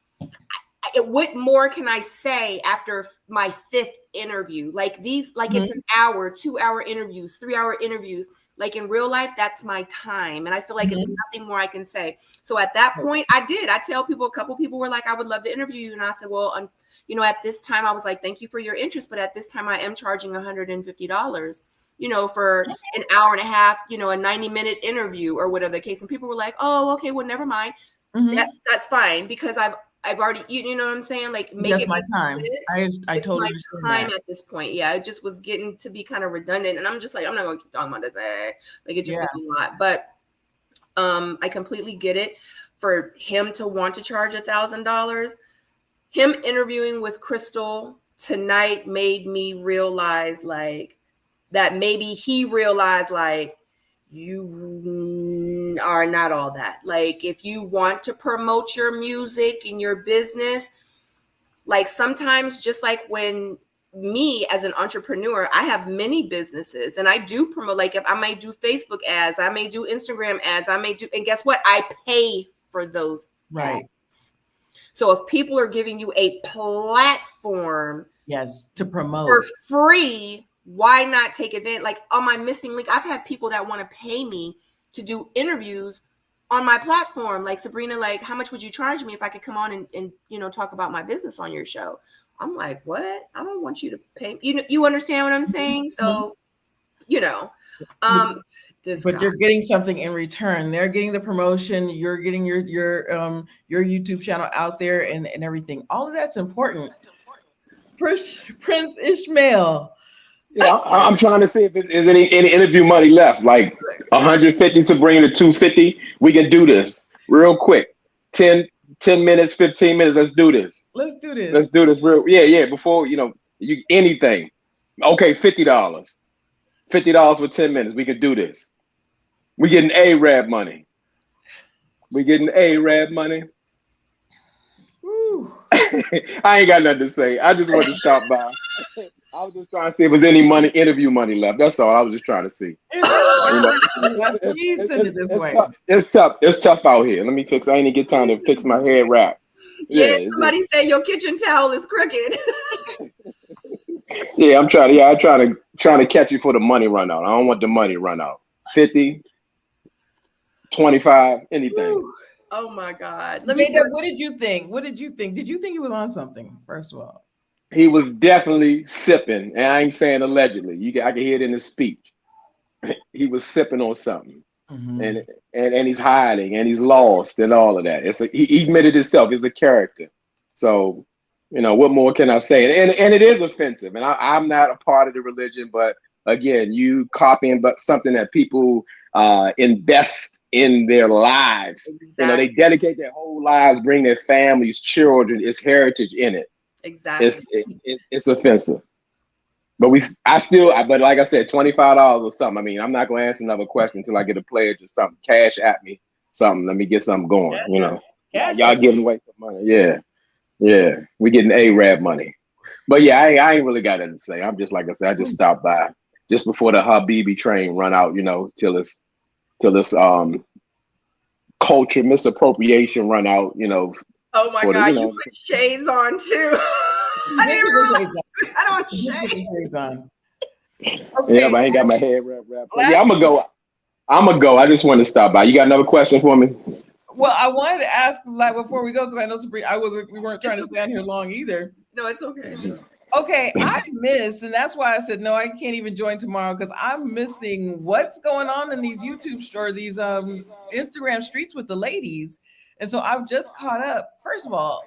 What more can I say after my 5th interview? Like these, like it's an hour, 2-hour interviews, 3-hour interviews. Like in real life, that's my time. And I feel like it's nothing more I can say. So at that point, I tell people, a couple people were like, I would love to interview you. And I said, well, you know, at this time, I was like, thank you for your interest. But at this time, I am charging $150, you know, for an hour and a half, you know, a 90-minute interview or whatever the case. And people were like, oh, okay, well, never mind. That's fine because I've already, you know what I'm saying? Like, make it my time. I totally understand time that. at this point. Yeah, it just was getting to be kind of redundant, and I'm just like, I'm not gonna keep talking about this. Like, it just was a lot. But I completely get it. For him to want to charge $1,000, him interviewing with Crystal tonight made me realize like that maybe he realized like, you are not all that. Like, if you want to promote your music and your business, like sometimes just like when me as an entrepreneur, I have many businesses and I do promote, like if I may do Facebook ads, I may do Instagram ads, and guess what? I pay for those ads. So if people are giving you a platform to promote for free, why not take advantage? Like on my missing link, I've had people that want to pay me to do interviews on my platform. Like, Sabrina, like, how much would you charge me if I could come on and you know, talk about my business on your show? I'm like, what? I don't want you to pay. You understand what I'm saying? So, you know, but you're getting something in return. They're getting the promotion. You're getting your YouTube channel out there and everything. All of that's important. Prince Ishmael. Yeah, I'm trying to see if there's any interview money left. Like 150 to bring to 250. We can do this real quick. 10 minutes, 15 minutes. Let's do this. Let's do this real. Yeah. Before anything. Okay, $50. $50 for 10 minutes. We can do this. We getting Arab money. Woo. I ain't got nothing to say. I just wanted to stop by. I was just trying to see if there's any interview money left. That's all. I was just trying to see. Please send it this way. It's tough out here. Let me fix. I ain't get time to fix my head wrap. Yeah, somebody said your kitchen towel is crooked. Yeah, I'm trying to catch you for the money run out. I don't want the money run out. 50, 25, anything. Ooh. Oh my God. What did you think? Did you think he was on something, first of all? He was definitely sipping, and I ain't saying allegedly. I can hear it in his speech. He was sipping on something, and he's hiding, and he's lost, and all of that. He admitted himself. It's a character. So, you know, what more can I say? And it is offensive. And I'm not a part of the religion, but again, you copying but something that people invest in their lives. Exactly. You know, they dedicate their whole lives, bring their families, children. It's heritage in it. Exactly. It's offensive. But but like I said, $25 or something. I mean, I'm not gonna answer another question until I get a pledge or something. Cash at me something. Let me get something going. You know, y'all giving away some money. Yeah. We getting Arab money. But yeah, I ain't really got anything to say. I'm just, like I said, I just stopped by just before the Habibi train run out. You know, till it's till this culture misappropriation run out, Oh my for the, God, you put shades on too. I didn't realize you had on shades. Yeah, Okay. but I ain't got my hair wrapped up. Last- Yeah, I'm gonna go. I just want to stop by. You got another question for me? Well, I wanted to ask like before we go, because I know Sabrina, we weren't trying to stand here long either. No, it's okay. Okay, I missed, and that's why I said no, I can't even join tomorrow, because I'm missing what's going on in these YouTube or these Instagram streets with the ladies. And so I've just caught up. First of all,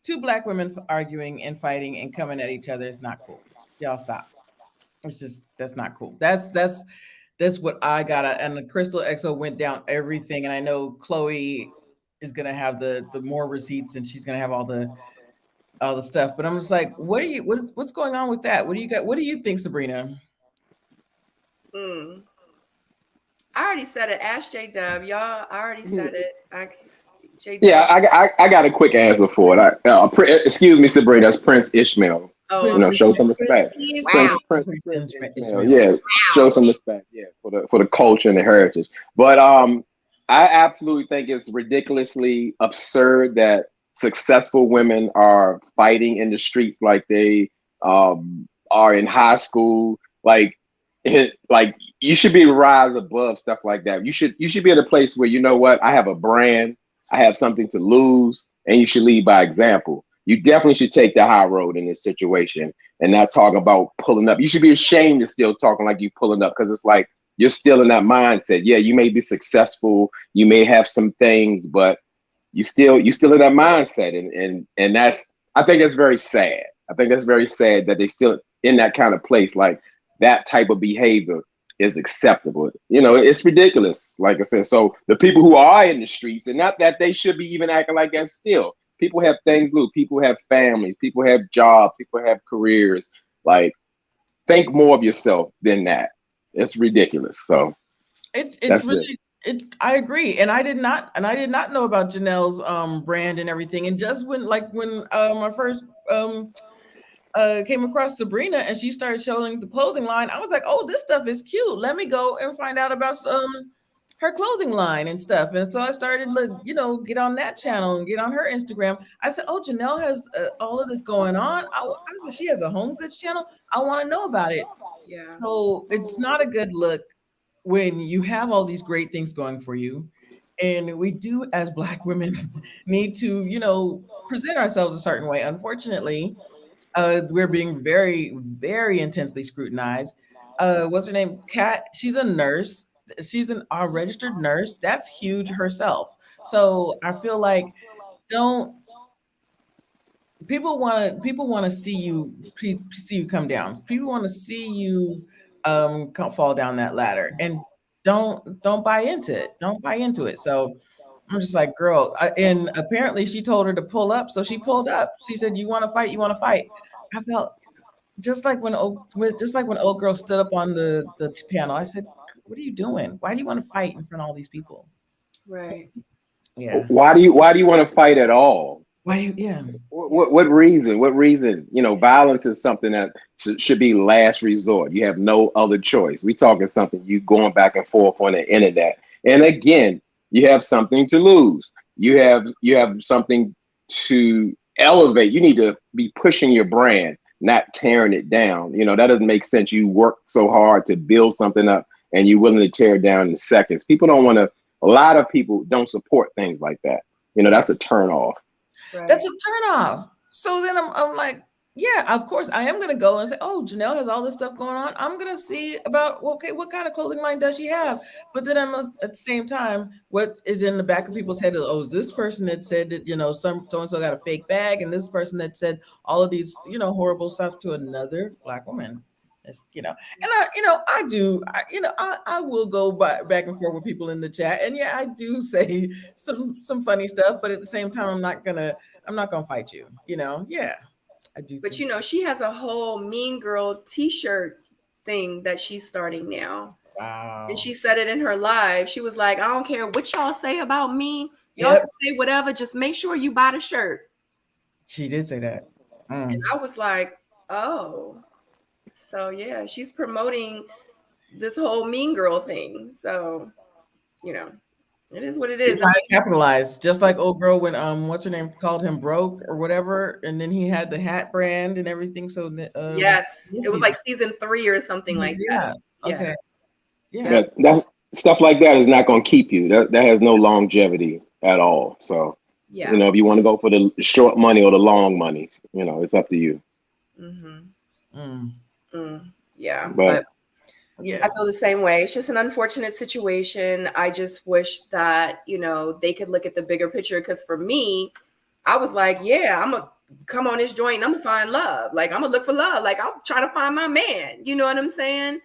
two Black women arguing and fighting and coming at each other is not cool. Y'all stop. It's just, that's not cool. That's what I got. And the Crystal XO went down everything. And I know Chloe is gonna have the more receipts, and she's gonna have all the stuff. But I'm just like, what's going on with that? What do you think, Sabrina? I already said it. Ask J Dub, y'all. I already said it. Yeah, I got a quick answer for it. Excuse me, Sabrina. That's Prince Ishmael. Oh, Show some respect. Wow. Prince Ishmael. Yeah, show some respect. Yeah, for the culture and the heritage. But I absolutely think it's ridiculously absurd that successful women are fighting in the streets like they are in high school. Like you should be able to rise above stuff like that. You should be at a place where, you know what, I have a brand, I have something to lose, and you should lead by example. You definitely should take the high road in this situation and not talk about pulling up. You should be ashamed of still talking like you pulling up, because it's like you're still in that mindset. Yeah, you may be successful, you may have some things, but you still in that mindset, and that's, I think that's very sad. I think that's very sad that they still in that kind of place. Like, that type of behavior is acceptable. It's ridiculous. Like I said, so the people who are in the streets, and not that they should be even acting like that still. People have things to do. People have families. People have jobs. People have careers. Like, think more of yourself than that. It's ridiculous. So it's really I agree, and I did not know about Janelle's brand and everything. And just when I first came across Sabrina and she started showing the clothing line, I was like, oh, this stuff is cute. Let me go and find out about her clothing line and stuff. And so I started get on that channel and get on her Instagram. I said, oh, Janelle has all of this going on. I said, she has a home goods channel. I want to know about it. Yeah. So it's not a good look when you have all these great things going for you. And we do, as Black women, need to, present ourselves a certain way. Unfortunately, we're being very, very intensely scrutinized. What's her name? Kat. She's a nurse. She's a registered nurse. That's huge herself. So I feel like people want to see you come down. People want to see you fall down that ladder, and don't buy into it. Don't buy into it. So I'm just like, girl, and apparently she told her to pull up, so she pulled up. She said, "You want to fight? You want to fight?" I felt just like when old girl stood up on the panel. I said, "What are you doing? Why do you want to fight in front of all these people?" Right. Yeah. Why do you want to fight at all? Why do you? Yeah. What reason? What reason? Violence is something that should be last resort. You have no other choice. We talking something you going back and forth on the internet, and again, you have something to lose. You have something to elevate. You need to be pushing your brand, not tearing it down. That doesn't make sense. You work so hard to build something up, and you're willing to tear it down in seconds. People don't want to. A lot of people don't support things like that. That's a turn off. Right. That's a turn off. So then I'm like, yeah, of course I am going to go and say, oh, Janelle has all this stuff going on. I'm going to see about, okay, what kind of clothing line does she have? But then I'm at the same time, what is in the back of people's head is, oh, is this person that said that, so-and-so got a fake bag, and this person that said all of these, horrible stuff to another Black woman. And I will go back and forth with people in the chat, and yeah, I do say some funny stuff, but at the same time, I'm not gonna fight you. Yeah, I do. But she has a whole Mean Girl T-shirt thing that she's starting now. Wow. And she said it in her live. She was like, I don't care what y'all say about me. Y'all can say whatever. Just make sure you buy the shirt. She did say that. And I was like, oh. So yeah, she's promoting this whole Mean Girl thing. So you know, it is what it is. Trying to capitalize, just like old girl when what's her name called him broke or whatever, and then he had the hat brand and everything. So Yes, it was like season 3 or something like that. Yeah. Okay. Yeah, that stuff like that is not going to keep you. That has no longevity at all. So, yeah, you know, if you want to go for the short money or the long money, you know, it's up to you. Yeah, But yeah, I feel the same way. It's just an unfortunate situation. I just wish that, you know, they could look at the bigger picture. Because for me, I was like, yeah, I'm gonna come on this joint and I'm gonna find love. Like, I'm gonna look for love. Like, I'm trying to find my man. You know what I'm saying?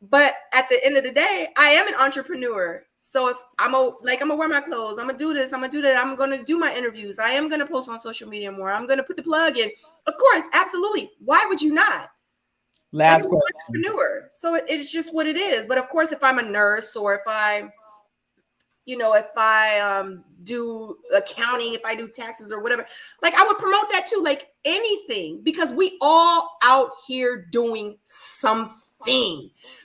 But at the end of the day, I am an entrepreneur. So if I'm gonna wear my clothes, I'm gonna do this, I'm gonna do that, I'm gonna do my interviews, I am gonna post on social media more, I'm gonna put the plug in. Of course, absolutely. Why would you not? Last question. Entrepreneur. So it's just what it is. But of course, if I'm a nurse or if I do accounting, if I do taxes or whatever, like I would promote that too, like anything, because we all out here doing something.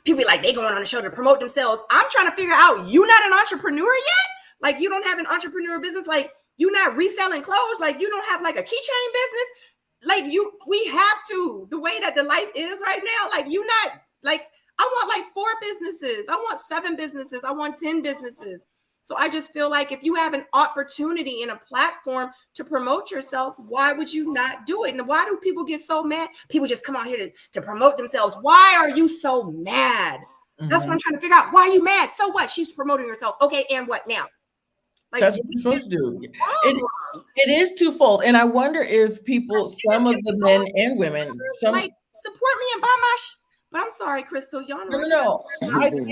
People be like, they going on the show to promote themselves. I'm trying to figure out, you not an entrepreneur yet? Like, you don't have an entrepreneur business? Like, you not reselling clothes? Like, you don't have like a keychain business? Like, we have to, the way that the life is right now, like, you not, like, I want like 4 businesses. I want 7 businesses. I want 10 businesses. So I just feel like if you have an opportunity and a platform to promote yourself, why would you not do it? And why do people get so mad? People just come out here to promote themselves. Why are you so mad? That's what I'm trying to figure out. Why are you mad? So what? She's promoting herself. Okay, and what now? Like, that's what you're supposed to do. It is twofold. And I wonder if people, some of the men and women, like, support me and buy my but I'm sorry, Crystal. Y'all know. No. I think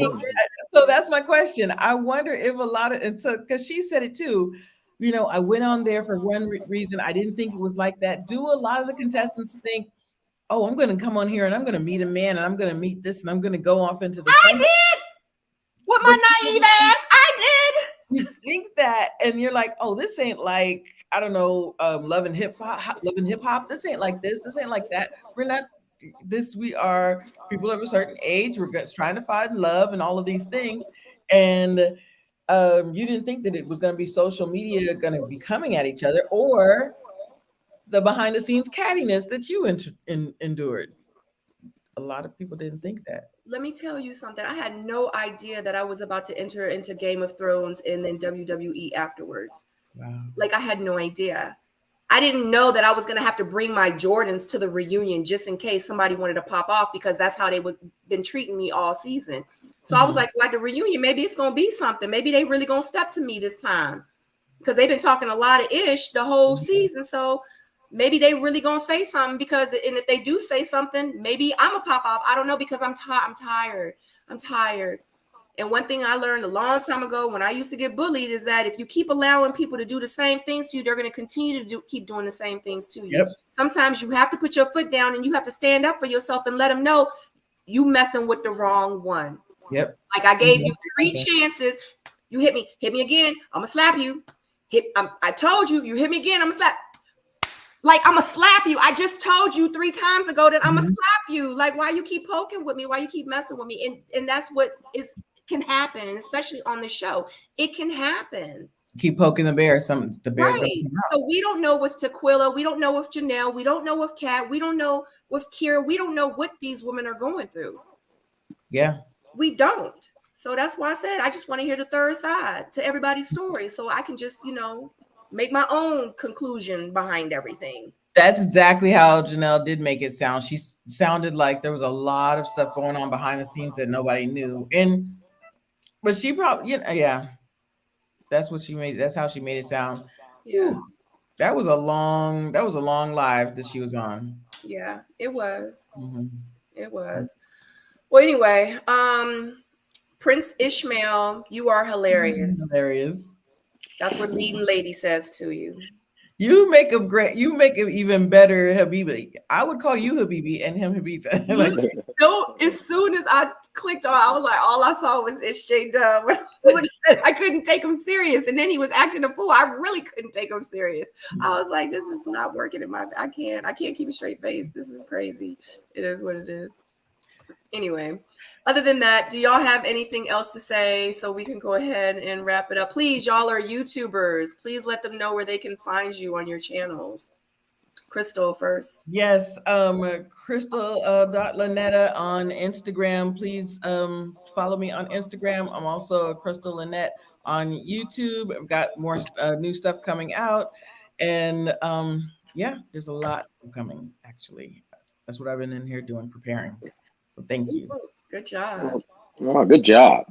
so. That's my question. I wonder if a lot of, and so because she said it too, you know, I went on there for one reason. I didn't think it was like that. Do a lot of the contestants think, oh, I'm going to come on here and I'm going to meet a man and I'm going to meet this and I'm going to go off into the I did with my naive ass. I did. You think that, and you're like, oh, this ain't like, I don't know, love and hip hop. This ain't like this. This ain't like that. We're not. We are people of a certain age. We're trying to find love and all of these things. And you didn't think that it was going to be social media going to be coming at each other or the behind the scenes cattiness that you endured. A lot of people didn't think that. Let me tell you something. I had no idea that I was about to enter into Game of Thrones and then WWE afterwards. Wow. Like, I had no idea. I didn't know that I was going to have to bring my Jordans to the reunion just in case somebody wanted to pop off, because that's how they been treating me all season. So I was like, the reunion, maybe it's going to be something. Maybe they really going to step to me this time, because they've been talking a lot of ish the whole season. So maybe they really going to say something, and if they do say something, maybe I'm going to pop off. I don't know, because I'm tired. I'm tired. And one thing I learned a long time ago when I used to get bullied is that if you keep allowing people to do the same things to you, they're going to continue to keep doing the same things to you. Yep. Sometimes you have to put your foot down and you have to stand up for yourself and let them know you messing with the wrong one. Yep. Like, I gave you 3 chances. You hit me again, I'm going to slap you. I told you, you hit me again, I'm going to slap. Like, I'm going to slap you. I just told you 3 times ago that I'm going to slap you. Like, why you keep poking with me? Why you keep messing with me? And that's what can happen, and especially on the show, it can happen. Keep poking the bear. The bear's right. So we don't know with Tequila, we don't know with Janelle, we don't know with Kat, we don't know with Kira, we don't know what these women are going through. Yeah, we don't. So that's why I said I just want to hear the third side to everybody's story, so I can just, make my own conclusion behind everything. That's exactly how Janelle did make it sound. She sounded like there was a lot of stuff going on behind the scenes that nobody knew. But she probably, yeah, that's what she made. That's how she made it sound. Yeah. Whew. That was a long live that she was on. Yeah, it was. Mm-hmm. It was. Well, anyway, Prince Ishmael, you are hilarious. Hilarious. That's what Leading Lady says to you. You make him even better, Habibi. I would call you Habibi and him Habisa. So as soon as I clicked on, I was like, all I saw was SJ Dub. I couldn't take him serious. And then he was acting a fool. I really couldn't take him serious. I was like, this is not working I can't keep a straight face. This is crazy. It is what it is. Anyway, Other than that, do y'all have anything else to say so we can go ahead and wrap it up? Please, y'all are YouTubers. Please let them know where they can find you on your channels. Crystal first. Yes, Crystal Lynetta on Instagram. Please follow me on Instagram. I'm also Crystal Lynette on YouTube. I've got more new stuff coming out, and yeah, there's a lot coming. Actually, that's what I've been in here doing, preparing. So thank you. Ooh, good job. Oh, good job.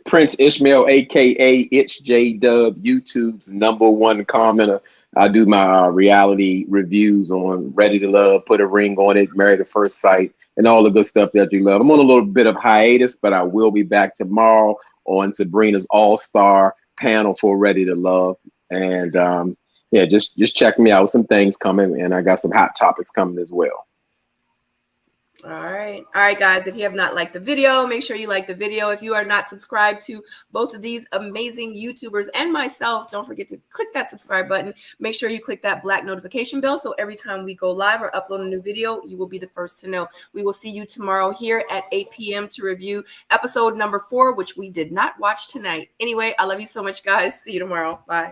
Prince Ishmael, aka Itch J Dub, YouTube's #1 commenter. I do my reality reviews on Ready to Love, Put a Ring on It, Married at First Sight, and all the good stuff that you love. I'm on a little bit of hiatus, but I will be back tomorrow on Sabrina's All-Star panel for Ready to Love. And yeah, just check me out with some things coming, and I got some hot topics coming as well. All right, guys, if you have not liked the video, make sure you like the video. If you are not subscribed to both of these amazing YouTubers and myself, don't forget to click that subscribe button. Make sure you click that black notification bell, so every time we go live or upload a new video, you will be the first to know. We will see you tomorrow here at 8 p.m. to review episode number 4, which we did not watch tonight. Anyway, I love you so much, guys. See you tomorrow. Bye.